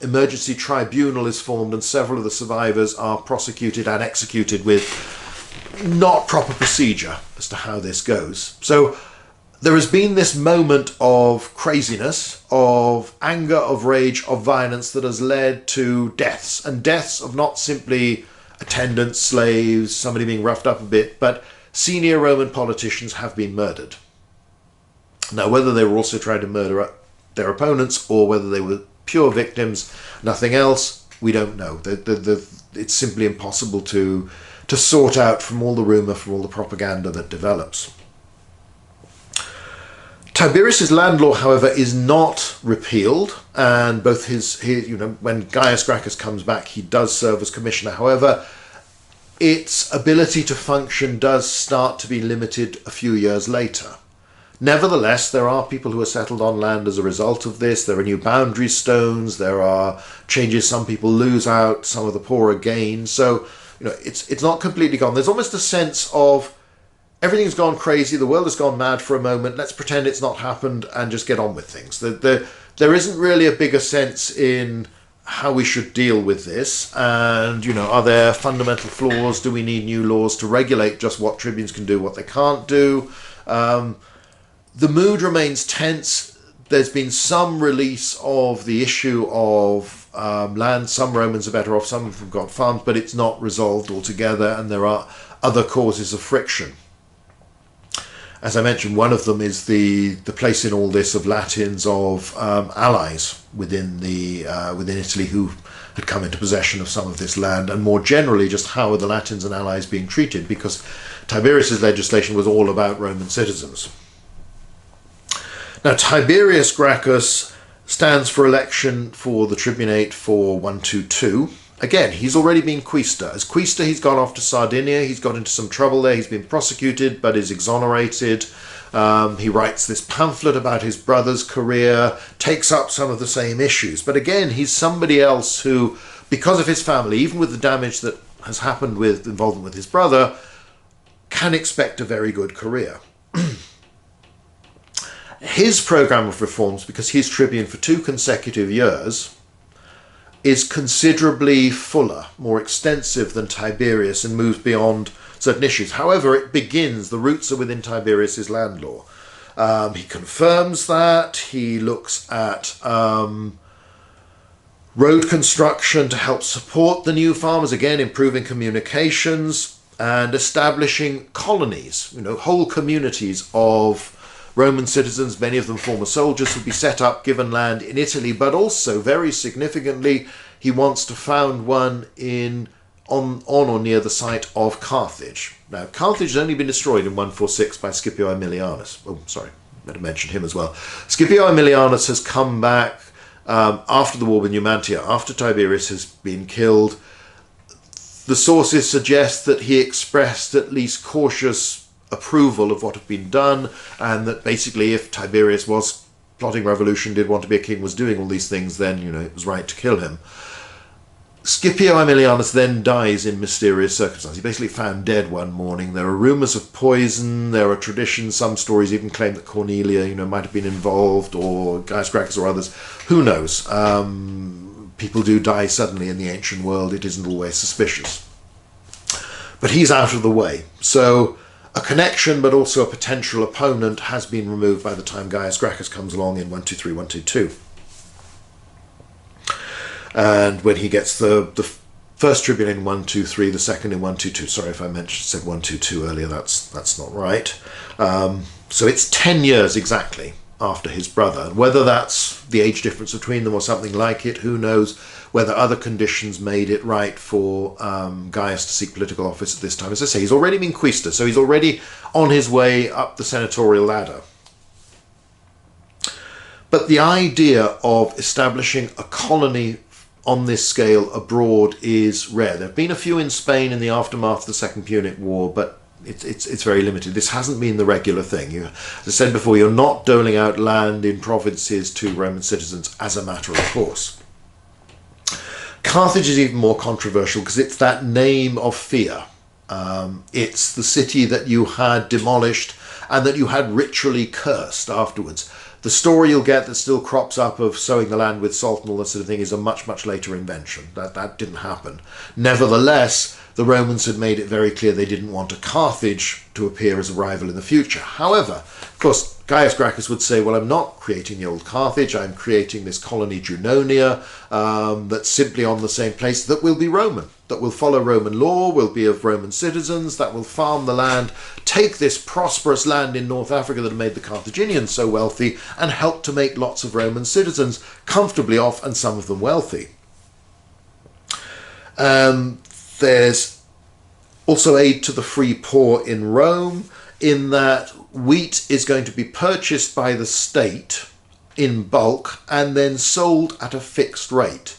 emergency tribunal is formed, and several of the survivors are prosecuted and executed with not proper procedure as to how this goes. So there has been this moment of craziness, of anger, of rage, of violence that has led to deaths, and deaths of not simply attendants, slaves, somebody being roughed up a bit, but senior Roman politicians have been murdered. Now, whether they were also trying to murder their opponents or whether they were pure victims, nothing else, we don't know. It's simply impossible to sort out from all the rumour, from all the propaganda that develops. Tiberius's land law, however, is not repealed, and both his when Gaius Gracchus comes back, he does serve as commissioner. However, its ability to function does start to be limited a few years later. Nevertheless, there are people who are settled on land as a result of this. There are new boundary stones. There are changes. Some people lose out. Some of the poor are gained. So, it's not completely gone. There's almost a sense of everything's gone crazy. The world has gone mad for a moment. Let's pretend it's not happened and just get on with things. There isn't really a bigger sense in how we should deal with this. And, are there fundamental flaws? Do we need new laws to regulate just what tribunes can do, what they can't do? The mood remains tense. There's been some release of the issue of land. Some Romans are better off, some have got farms, but it's not resolved altogether, and there are other causes of friction. As I mentioned, one of them is the place in all this of Latins, of allies within Italy who had come into possession of some of this land, and more generally just how are the Latins and allies being treated, because Tiberius's legislation was all about Roman citizens. Now, Tiberius Gracchus stands for election for the tribunate for 122. Again, he's already been quaestor. As quaestor, he's gone off to Sardinia. He's got into some trouble there. He's been prosecuted, but is exonerated. He writes this pamphlet about his brother's career, takes up some of the same issues. But again, he's somebody else who, because of his family, even with the damage that has happened with involvement with his brother, can expect a very good career. His programme of reforms, because he's tribune for 2 consecutive years, is considerably fuller, more extensive than Tiberius, and moves beyond certain issues. However, it begins, the roots are within Tiberius's land law. He confirms that. He looks at road construction to help support the new farmers, again improving communications and establishing colonies, whole communities of Roman citizens, many of them former soldiers, would be set up, given land in Italy, but also, very significantly, he wants to found one on or near the site of Carthage. Now, Carthage has only been destroyed in 146 by Scipio Aemilianus. Oh, sorry, better mention him as well. Scipio Aemilianus has come back after the war with Numantia, after Tiberius has been killed. The sources suggest that he expressed at least cautious approval of what had been done, and that basically if Tiberius was plotting revolution, did want to be a king, was doing all these things, then, it was right to kill him. Scipio Aemilianus then dies in mysterious circumstances. He basically found dead one morning. There are rumours of poison, there are traditions, some stories even claim that Cornelia, might have been involved, or Caius Gracchus or others. Who knows? People do die suddenly in the ancient world. It isn't always suspicious. But he's out of the way. So a connection, but also a potential opponent, has been removed by the time Caius Gracchus comes along in 123, 122. And when he gets the first tribune in 123, the second in 122. Sorry if I said 122 earlier, that's not right. So it's 10 years exactly after his brother. Whether that's the age difference between them or something like it, who knows. Whether other conditions made it right for Gaius to seek political office at this time. As I say, he's already been quaestor, so he's already on his way up the senatorial ladder. But the idea of establishing a colony on this scale abroad is rare. There have been a few in Spain in the aftermath of the Second Punic War, but it's very limited. This hasn't been the regular thing. As I said before, you're not doling out land in provinces to Roman citizens as a matter of course. Carthage is even more controversial because it's that name of fear. It's the city that you had demolished and that you had ritually cursed afterwards. The story you'll get that still crops up of sowing the land with salt and all that sort of thing is a much, much later invention. That didn't happen. Nevertheless, the Romans had made it very clear they didn't want a Carthage to appear as a rival in the future. However, of course, Caius Gracchus would say, well, I'm not creating the old Carthage, I'm creating this colony Junonia that's simply on the same place, that will be Roman, that will follow Roman law, will be of Roman citizens, that will farm the land, take this prosperous land in North Africa that had made the Carthaginians so wealthy, and help to make lots of Roman citizens comfortably off, and some of them wealthy. There's also aid to the free poor in Rome, in that wheat is going to be purchased by the state in bulk and then sold at a fixed rate.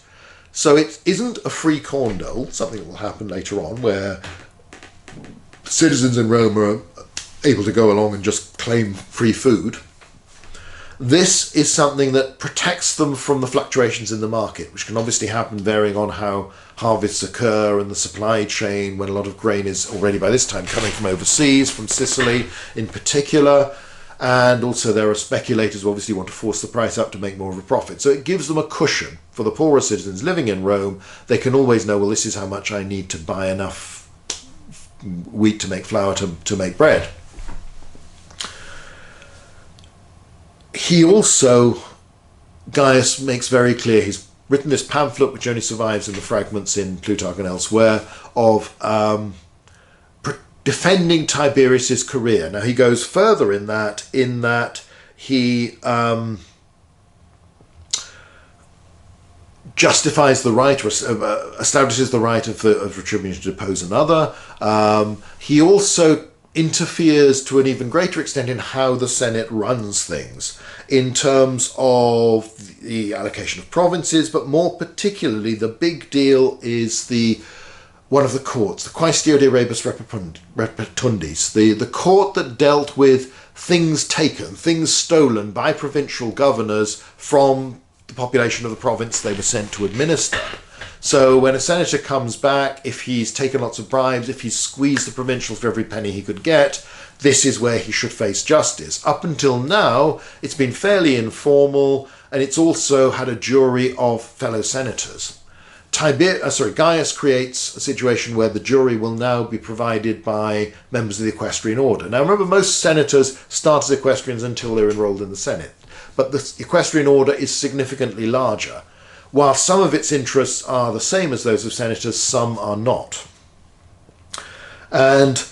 So it isn't a free corn dole, something that will happen later on, where citizens in Rome are able to go along and just claim free food. This is something that protects them from the fluctuations in the market, which can obviously happen varying on how harvests occur and the supply chain, when a lot of grain is already by this time coming from overseas, from Sicily in particular. And also there are speculators who obviously want to force the price up to make more of a profit. So it gives them a cushion. For the poorer citizens living in Rome, they can always know, well, this is how much I need to buy enough wheat to make flour to make bread. He also, Gaius makes very clear, he's written this pamphlet, which only survives in the fragments in Plutarch and elsewhere, of defending Tiberius's career. Now he goes further in that he justifies the right, or establishes the right of a tribune to depose another. He also interferes to an even greater extent in how the Senate runs things, in terms of the allocation of provinces, but more particularly the big deal is one of the courts, the Quaestio de Rebus Repetundis, the court that dealt with things taken, things stolen by provincial governors from the population of the province they were sent to administer. So when a senator comes back, if he's taken lots of bribes, if he's squeezed the provincials for every penny he could get, this is where he should face justice. Up until now, it's been fairly informal, and it's also had a jury of fellow senators. Gaius creates a situation where the jury will now be provided by members of the equestrian order. Now remember, most senators start as equestrians until they're enrolled in the Senate, but the equestrian order is significantly larger. While some of its interests are the same as those of senators, some are not. And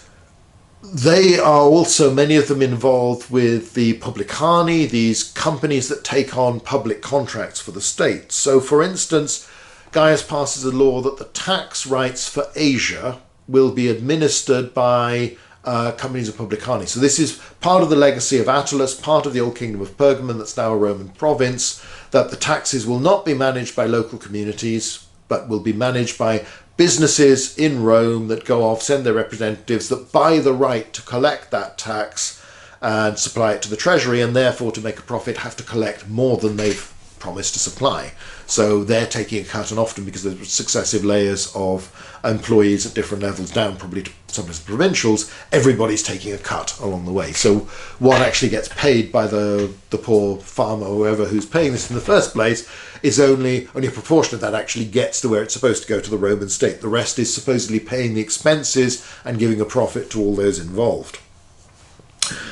they are also, many of them, involved with the publicani, these companies that take on public contracts for the state. So, for instance, Gaius passes a law that the tax rights for Asia will be administered by companies of publicani. So this is part of the legacy of Attalus, part of the old kingdom of Pergamon that's now a Roman province, that the taxes will not be managed by local communities, but will be managed by businesses in Rome that go off, send their representatives, that buy the right to collect that tax and supply it to the treasury, and therefore to make a profit have to collect more than they've promised to supply. So they're taking a cut, and often because there's successive layers of employees at different levels down, probably to sometimes provincials, everybody's taking a cut along the way. So what actually gets paid by the poor farmer or whoever who's paying this in the first place is only a proportion of that actually gets to where it's supposed to go, to the Roman state. The rest is supposedly paying the expenses and giving a profit to all those involved.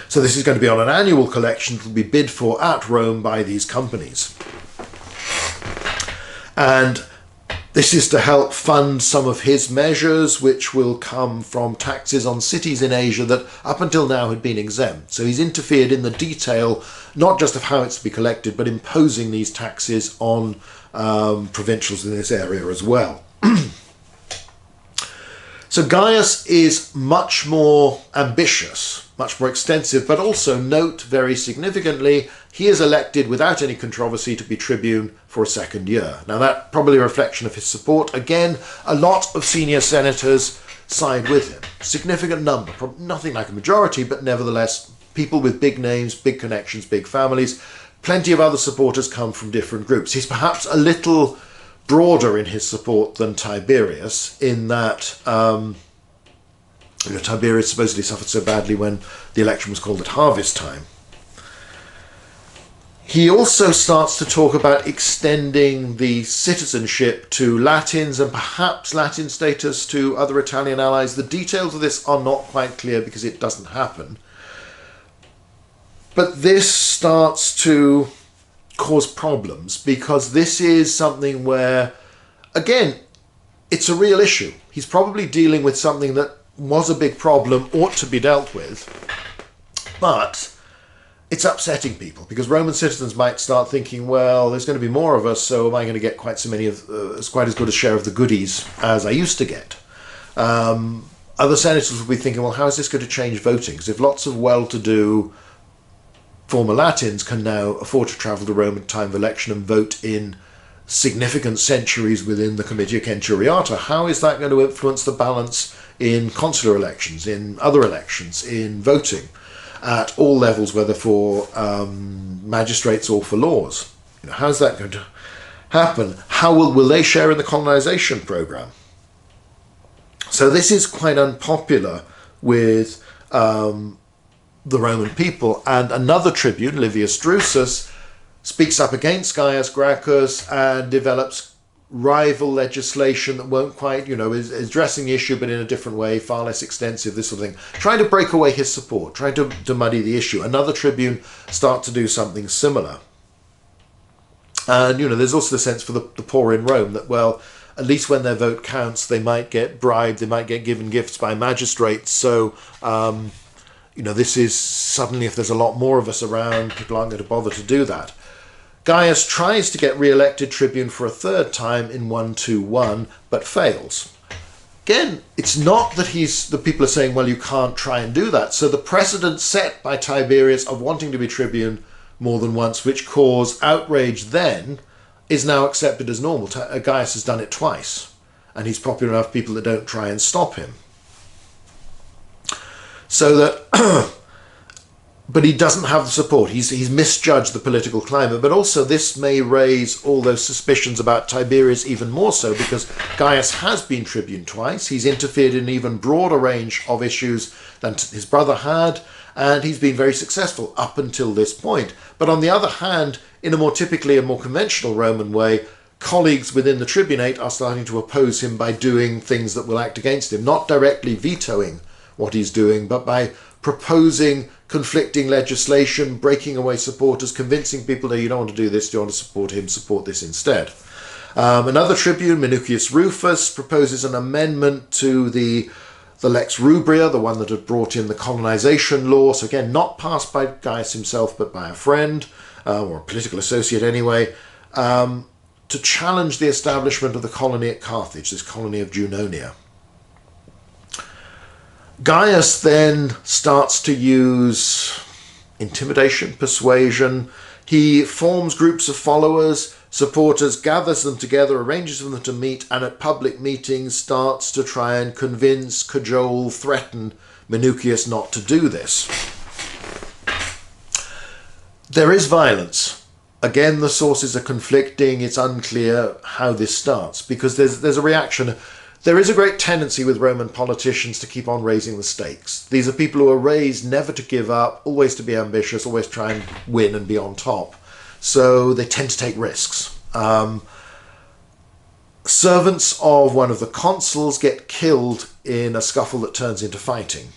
So this is going to be on an annual collection that will be bid for at Rome by these companies. And this is to help fund some of his measures, which will come from taxes on cities in Asia that up until now had been exempt. So he's interfered in the detail, not just of how it's to be collected, but imposing these taxes on provincials in this area as well. So Gaius is much more ambitious, much more extensive, but also, note very significantly, he is elected without any controversy to be tribune for a second year. Now that's probably a reflection of his support. Again, a lot of senior senators side with him. Significant number, nothing like a majority, but nevertheless, people with big names, big connections, big families. Plenty of other supporters come from different groups. He's perhaps a little broader in his support than Tiberius, in that Tiberius supposedly suffered so badly when the election was called at harvest time. He also starts to talk about extending the citizenship to Latins and perhaps Latin status to other Italian allies. The details of this are not quite clear because it doesn't happen. But this starts to cause problems, because this is something where, again, it's a real issue. He's probably dealing with something that was a big problem, ought to be dealt with, but it's upsetting people, because Roman citizens might start thinking, well, there's going to be more of us, so am I going to get quite as good a share of the goodies as I used to get? Other senators will be thinking, well, how is this going to change voting? Because if lots of well-to-do former Latins can now afford to travel to Rome at time of election and vote in significant centuries within the Comitia Centuriata, how is that going to influence the balance in consular elections, in other elections, in voting at all levels, whether for magistrates or for laws? How is that going to happen? How will they share in the colonization program? So this is quite unpopular with the Roman people, and another tribune, Livius Drusus, speaks up against Caius Gracchus and develops rival legislation that won't quite, is addressing the issue but in a different way, far less extensive, this sort of thing, trying to break away his support, trying to muddy the issue. Another tribune starts to do something similar. And, there's also the sense for the poor in Rome that, well, at least when their vote counts, they might get bribed, they might get given gifts by magistrates, so this is suddenly, if there's a lot more of us around, people aren't going to bother to do that. Gaius tries to get re-elected tribune for a third time in 121, but fails. Again, it's not that the people are saying, well, you can't try and do that. So the precedent set by Tiberius of wanting to be tribune more than once, which caused outrage then, is now accepted as normal. Gaius has done it twice, and he's popular enough people that don't try and stop him. So that, but he doesn't have the support. He's misjudged the political climate, but also this may raise all those suspicions about Tiberius even more so, because Gaius has been tribune twice. He's interfered in an even broader range of issues than his brother had, and he's been very successful up until this point. But on the other hand, in a more typically and more conventional Roman way, colleagues within the tribunate are starting to oppose him by doing things that will act against him, not directly vetoing what he's doing, but by proposing conflicting legislation, breaking away supporters, convincing people that you don't want to do this, you want to support him, support this instead. Another tribune, Minucius Rufus, proposes an amendment to the Lex Rubria, the one that had brought in the colonization law. So again, not passed by Caius himself, but by a friend, or a political associate anyway, to challenge the establishment of the colony at Carthage, this colony of Junonia. Caius then starts to use intimidation, persuasion. He forms groups of followers, supporters, gathers them together, arranges for them to meet, and at public meetings starts to try and convince, cajole, threaten Minucius not to do this. There is violence. Again, the sources are conflicting. It's unclear how this starts, because there's a reaction. There is a great tendency with Roman politicians to keep on raising the stakes. These are people who are raised never to give up, always to be ambitious, always try and win and be on top. So they tend to take risks. Servants of one of the consuls get killed in a scuffle that turns into fighting.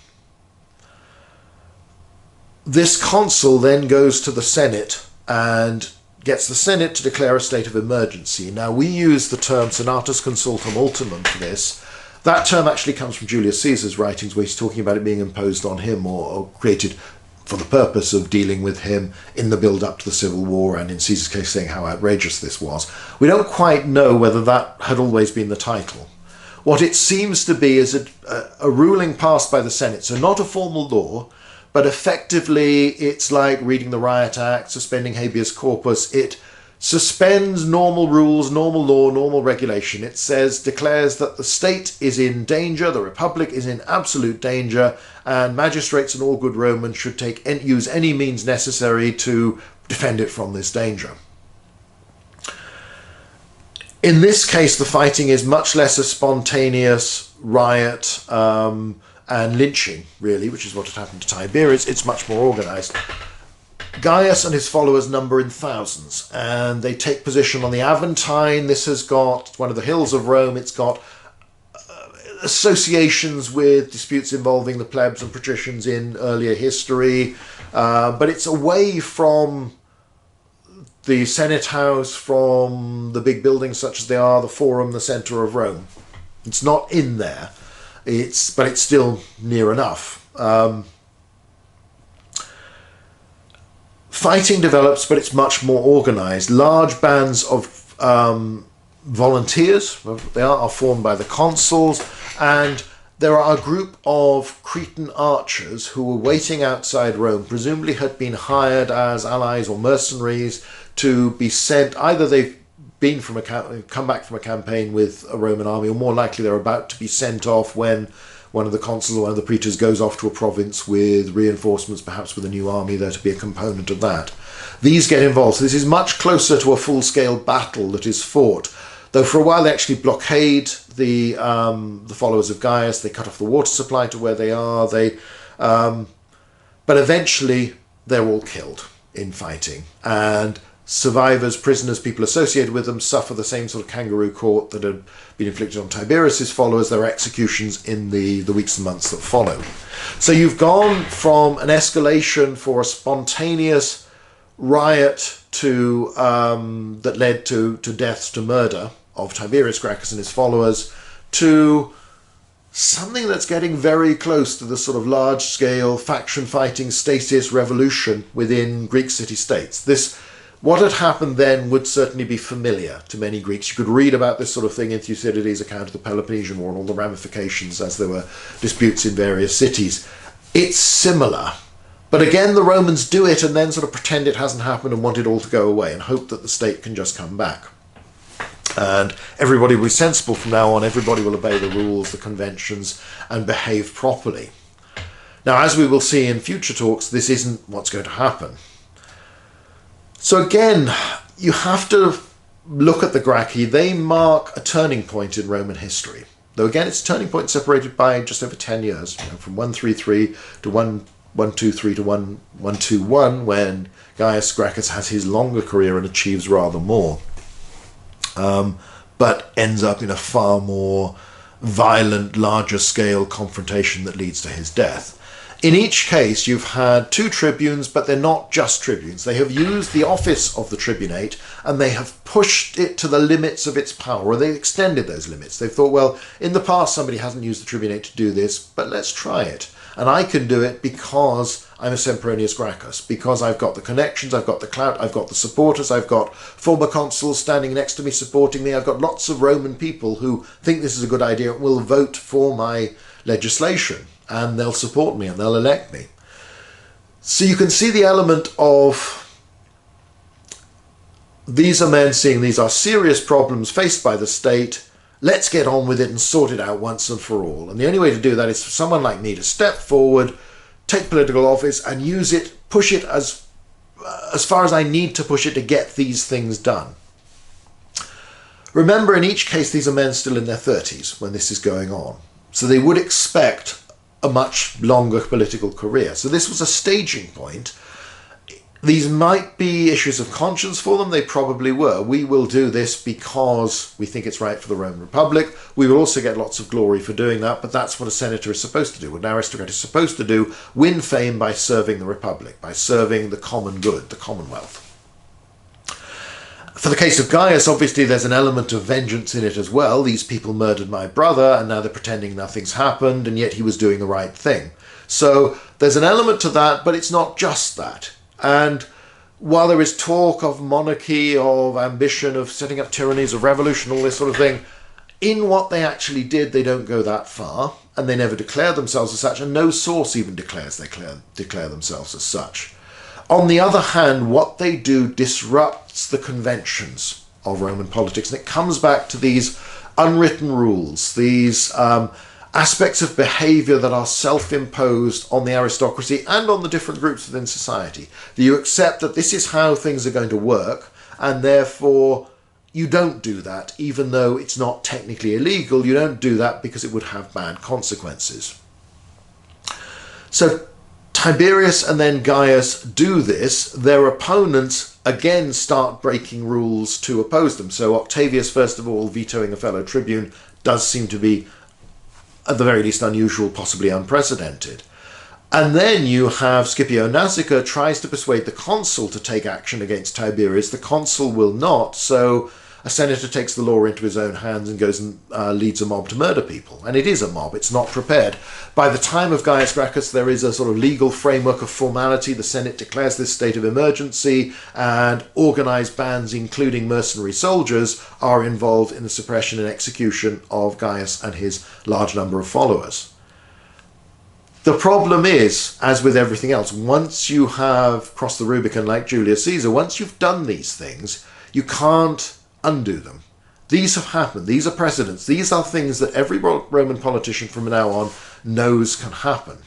This consul then goes to the Senate and gets the Senate to declare a state of emergency. Now, we use the term senatus consultum ultimum for this. That term actually comes from Julius Caesar's writings, where he's talking about it being imposed on him or created for the purpose of dealing with him in the build-up to the Civil War, and in Caesar's case saying how outrageous this was. We don't quite know whether that had always been the title. What it seems to be is a ruling passed by the Senate, so not a formal law, but effectively it's like reading the Riot Act, suspending habeas corpus. It suspends normal rules, normal law, normal regulation. It declares that the state is in danger, the republic is in absolute danger, and magistrates and all good Romans should use any means necessary to defend it from this danger. In this case, the fighting is much less a spontaneous riot and lynching, really, which is what had happened to Tiberius. It's much more organised. Caius and his followers number in thousands, and they take position on the Aventine. This has got one of the hills of Rome. It's got associations with disputes involving the plebs and patricians in earlier history, but it's away from the Senate House, from the big buildings such as they are, the Forum, the centre of Rome. It's not in there. But it's still near enough. Fighting develops, but it's much more organised. Large bands of volunteers, they are formed by the consuls, and there are a group of Cretan archers who were waiting outside Rome, presumably had been hired as allies or mercenaries to be sent. Either they've come back from a campaign with a Roman army, or more likely they're about to be sent off when one of the consuls or one of the praetors goes off to a province with reinforcements, perhaps with a new army there to be a component of that. These get involved. So this is much closer to a full-scale battle that is fought. Though for a while they actually blockade the followers of Caius. They cut off the water supply to where they are. But eventually they're all killed in fighting. And survivors, prisoners, people associated with them suffer the same sort of kangaroo court that had been inflicted on Tiberius's followers. There are executions in the weeks and months that follow. So you've gone from an escalation for a spontaneous riot to that led to deaths, to murder of Tiberius Gracchus and his followers, to something that's getting very close to the sort of large-scale faction-fighting stasis revolution within Greek city-states. What had happened then would certainly be familiar to many Greeks. You could read about this sort of thing in Thucydides' account of the Peloponnesian War and all the ramifications as there were disputes in various cities. It's similar. But again, the Romans do it and then sort of pretend it hasn't happened and want it all to go away and hope that the state can just come back. And everybody will be sensible from now on. Everybody will obey the rules, the conventions, and behave properly. Now, as we will see in future talks, this isn't what's going to happen. So again, you have to look at the Gracchi. They mark a turning point in Roman history. Though again, it's a turning point separated by just over 10 years, from 133 to 123 to 121, when Caius Gracchus has his longer career and achieves rather more. but ends up in a far more violent, larger scale confrontation that leads to his death. In each case, you've had two tribunes, but they're not just tribunes. They have used the office of the tribunate and they have pushed it to the limits of its power, or they extended those limits. They've thought, well, in the past somebody hasn't used the tribunate to do this, but let's try it. And I can do it because I'm a Sempronius Gracchus, because I've got the connections, I've got the clout, I've got the supporters, I've got former consuls standing next to me supporting me, I've got lots of Roman people who think this is a good idea and will vote for my legislation, and they'll support me and they'll elect me. So you can see the element of these are men seeing these are serious problems faced by the state. Let's get on with it and sort it out once and for all. And the only way to do that is for someone like me to step forward, take political office and use it, push it as far as I need to push it to get these things done. Remember, in each case, these are men still in their 30s when this is going on. So they would expect a much longer political career. So this was a staging point. These might be issues of conscience for them. They probably were. We will do this because we think it's right for the Roman Republic. We will also get lots of glory for doing that, but that's what a senator is supposed to do, what an aristocrat is supposed to do, win fame by serving the Republic, by serving the common good, the Commonwealth. For the case of Caius, obviously there's an element of vengeance in it as well. These people murdered my brother and now they're pretending nothing's happened, and yet he was doing the right thing. So there's an element to that, but it's not just that. And while there is talk of monarchy, of ambition, of setting up tyrannies, of revolution, all this sort of thing, in what they actually did, they don't go that far, and they never declare themselves as such, and no source even declares they declare themselves as such. On the other hand, what they do disrupts the conventions of Roman politics, and it comes back to these unwritten rules, these aspects of behaviour that are self-imposed on the aristocracy and on the different groups within society. That you accept that this is how things are going to work, and therefore you don't do that, even though it's not technically illegal. You don't do that because it would have bad consequences. So Tiberius and then Caius do this. Their opponents again start breaking rules to oppose them. So Octavius, first of all, vetoing a fellow tribune does seem to be at the very least unusual, possibly unprecedented. And then you have Scipio Nasica tries to persuade the consul to take action against Tiberius. The consul will not, so a senator takes the law into his own hands and goes and leads a mob to murder people. And it is a mob, it's not prepared. By the time of Caius Gracchus, there is a sort of legal framework of formality. The Senate declares this state of emergency, and organised bands, including mercenary soldiers, are involved in the suppression and execution of Caius and his large number of followers. The problem is, as with everything else, once you have crossed the Rubicon like Julius Caesar, once you've done these things, you can't undo them. These have happened. These are precedents. These are things that every Roman politician from now on knows can happen.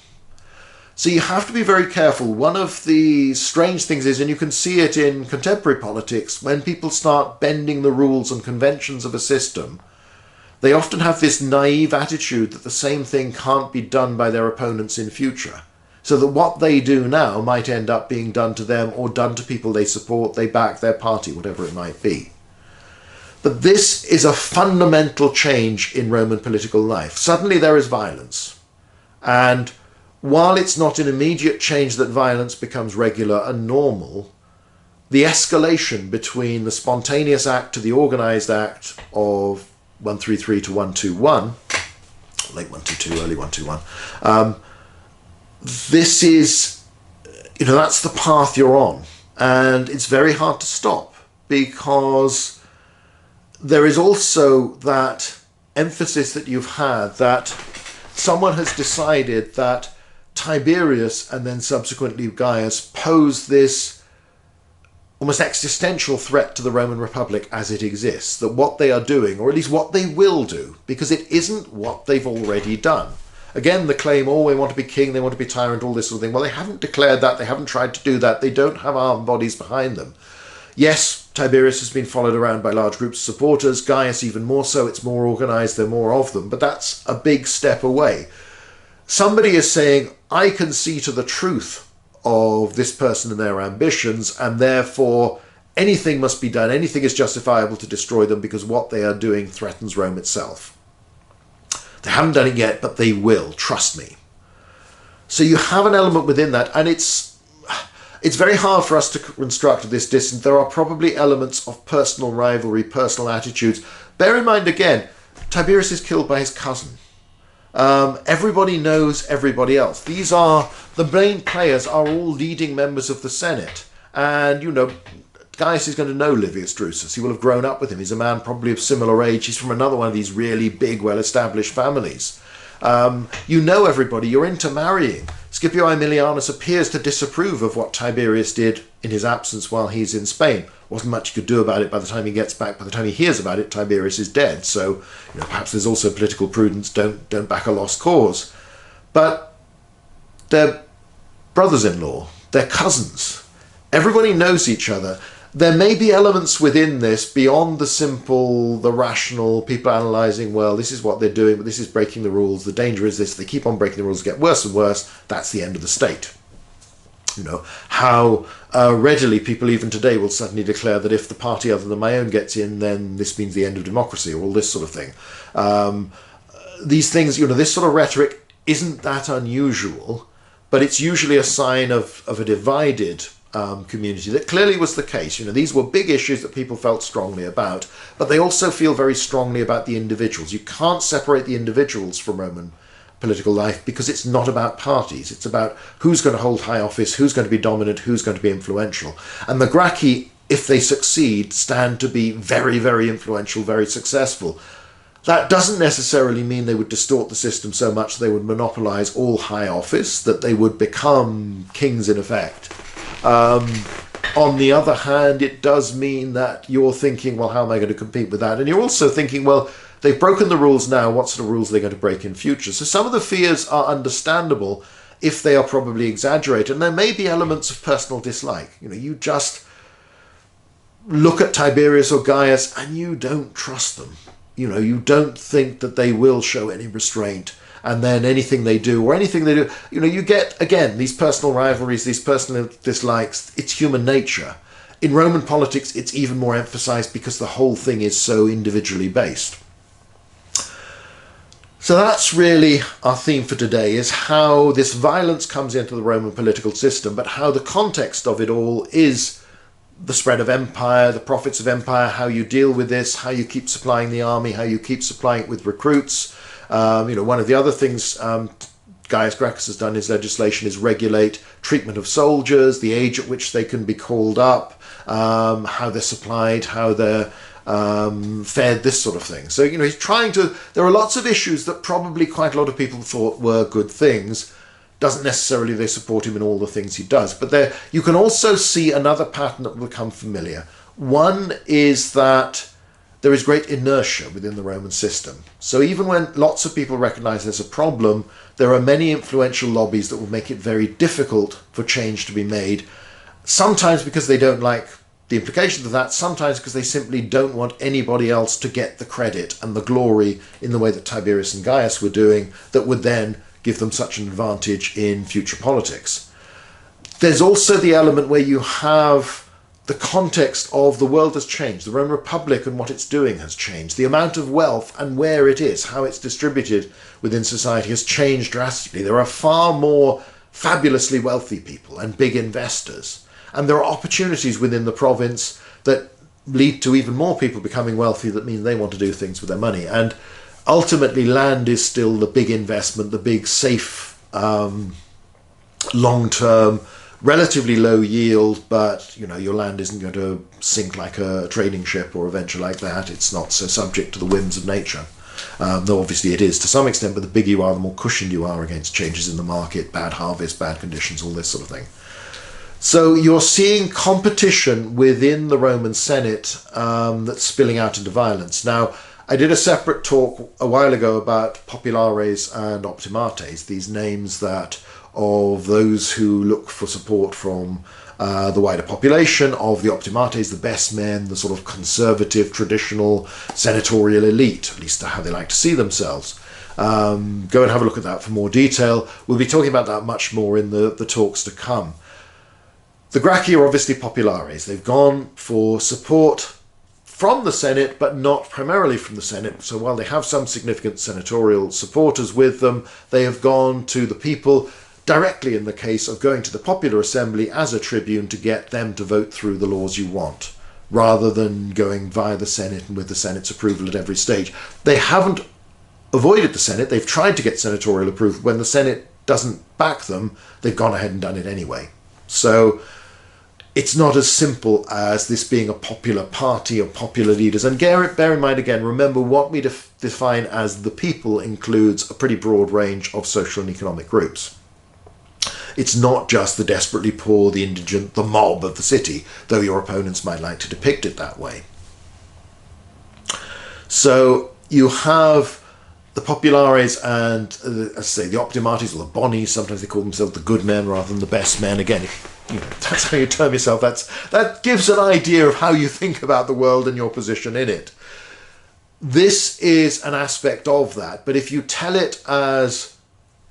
So you have to be very careful. One of the strange things is, and you can see it in contemporary politics, when people start bending the rules and conventions of a system, they often have this naive attitude that the same thing can't be done by their opponents in future. So that what they do now might end up being done to them or done to people they support, they back, their party, whatever it might be. But this is a fundamental change in Roman political life. Suddenly there is violence. And while it's not an immediate change that violence becomes regular and normal, the escalation between the spontaneous act to the organised act of 133 to 121, late 122, early 121, this is, that's the path you're on. And it's very hard to stop, because there is also that emphasis that you've had that someone has decided that Tiberius and then subsequently Caius pose this almost existential threat to the Roman Republic as it exists, that what they are doing, or at least what they will do, because it isn't what they've already done. Again, the claim, oh, they want to be king, they want to be tyrant, all this sort of thing. Well, they haven't declared that, they haven't tried to do that, they don't have armed bodies behind them. Yes, Tiberius has been followed around by large groups of supporters, Caius even more so, it's more organised, there are more of them, but that's a big step away. Somebody is saying, I can see to the truth of this person and their ambitions, and therefore anything must be done, anything is justifiable to destroy them because what they are doing threatens Rome itself. They haven't done it yet, but they will, trust me. So you have an element within that, and it's very hard for us to construct this distance. There are probably elements of personal rivalry, personal attitudes. Bear in mind again, Tiberius is killed by his cousin. Everybody knows everybody else. These are, the main players are all leading members of the Senate. And, you know, Caius is going to know Livius Drusus. He will have grown up with him. He's a man probably of similar age. He's from another one of these really big, well-established families. You know everybody. You're intermarrying. Scipio Aemilianus appears to disapprove of what Tiberius did in his absence while he's in Spain. Wasn't much you could do about it by the time he gets back. By the time he hears about it, Tiberius is dead. So, you know, perhaps there's also political prudence. Don't back a lost cause. But they're brothers-in-law. They're cousins. Everybody knows each other. There may be elements within this beyond the simple, the rational, people analysing, well, this is what they're doing, but this is breaking the rules. The danger is this. They keep on breaking the rules, get worse and worse. That's the end of the state. You know, how readily people even today will suddenly declare that if the party other than my own gets in, then this means the end of democracy, or all this sort of thing. These things, you know, this sort of rhetoric isn't that unusual, but it's usually a sign of a divided community. That clearly was the case. You know, these were big issues that people felt strongly about, but they also feel very strongly about the individuals. You can't separate the individuals from Roman political life because it's not about parties. It's about who's going to hold high office, who's going to be dominant, who's going to be influential. And the Gracchi, if they succeed, stand to be very, very influential, very successful. That doesn't necessarily mean they would distort the system so much they would monopolise all high office, that they would become kings in effect. On the other hand, it does mean that you're thinking, well, how am I going to compete with that? And you're also thinking, well, they've broken the rules now, what sort of rules are they going to break in future? So some of the fears are understandable if they are probably exaggerated. And there may be elements of personal dislike. You know, you just look at Tiberius or Caius and you don't trust them. You know, you don't think that they will show any restraint. And then anything they do, you know, you get, again, these personal rivalries, these personal dislikes. It's human nature. In Roman politics, it's even more emphasized because the whole thing is so individually based. So that's really our theme for today, is how this violence comes into the Roman political system, but how the context of it all is the spread of empire, the profits of empire, how you deal with this, how you keep supplying the army, how you keep supplying it with recruits. You know, one of the other things Caius Gracchus has done in his legislation is regulate treatment of soldiers, the age at which they can be called up, how they're supplied, how they're fed, this sort of thing. So, you know, he's trying to, there are lots of issues that probably quite a lot of people thought were good things. Doesn't necessarily they support him in all the things he does. But there, you can also see another pattern that will become familiar. One is that there is great inertia within the Roman system. So even when lots of people recognize there's a problem, there are many influential lobbies that will make it very difficult for change to be made. Sometimes because they don't like the implications of that, sometimes because they simply don't want anybody else to get the credit and the glory in the way that Tiberius and Caius were doing, that would then give them such an advantage in future politics. There's also the element where you have the context of the world has changed. The Roman Republic and what it's doing has changed. The amount of wealth and where it is, how it's distributed within society has changed drastically. There are far more fabulously wealthy people and big investors. And there are opportunities within the province that lead to even more people becoming wealthy, that mean they want to do things with their money. And ultimately, land is still the big investment, the big safe, long-term, relatively low yield, but you know, your land isn't going to sink like a trading ship or a venture like that. It's not so subject to the whims of nature. Though obviously it is to some extent, but the bigger you are, the more cushioned you are against changes in the market, bad harvest, bad conditions, all this sort of thing. So you're seeing competition within the Roman Senate that's spilling out into violence. Now, I did a separate talk a while ago about populares and optimates, these names that of those who look for support from the wider population, of the optimates, the best men, the sort of conservative, traditional senatorial elite, at least how they like to see themselves. Go and have a look at that for more detail. We'll be talking about that much more in the talks to come. The Gracchi are obviously populares. They've gone for support from the Senate, but not primarily from the Senate. So while they have some significant senatorial supporters with them, they have gone to the people directly in the case of going to the popular assembly as a tribune to get them to vote through the laws you want, rather than going via the Senate and with the Senate's approval at every stage. They haven't avoided the Senate. They've tried to get senatorial approval. When the Senate doesn't back them, they've gone ahead and done it anyway. So it's not as simple as this being a popular party or popular leaders. And bear in mind again, remember what we define as the people includes a pretty broad range of social and economic groups. It's not just the desperately poor, the indigent, the mob of the city, though your opponents might like to depict it that way. So you have the populares and, as I say, the optimates or the bonies. Sometimes they call themselves the good men rather than the best men. Again, that's how you term yourself. That gives an idea of how you think about the world and your position in it. This is an aspect of that, but if you tell it as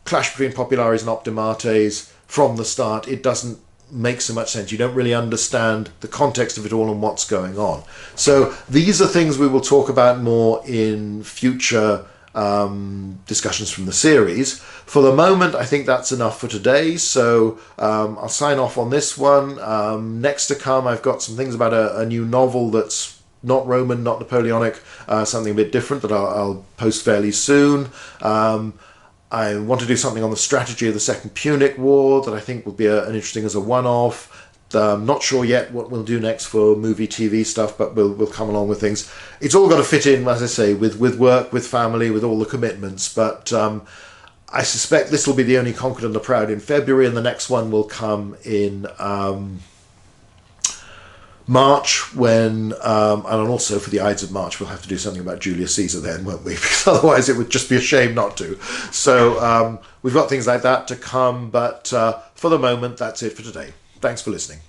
clash between populares and optimates from the start, it doesn't make so much sense. You don't really understand the context of it all and what's going on. So these are things we will talk about more in future discussions from the series. For the moment, I think that's enough for today. So I'll sign off on this one. Next to come, I've got some things about a new novel that's not Roman, not Napoleonic, something a bit different that I'll post fairly soon. I want to do something on the strategy of the Second Punic War that I think will be an interesting as a one-off. Not sure yet what we'll do next for movie, TV stuff, but we'll come along with things. It's all got to fit in, as I say, with work, with family, with all the commitments. But I suspect this will be the only Conquered and the Proud in February, and the next one will come in March, when, and also for the Ides of March, we'll have to do something about Julius Caesar then, won't we? Because otherwise it would just be a shame not to. So we've got things like that to come, but for the moment, that's it for today. Thanks for listening.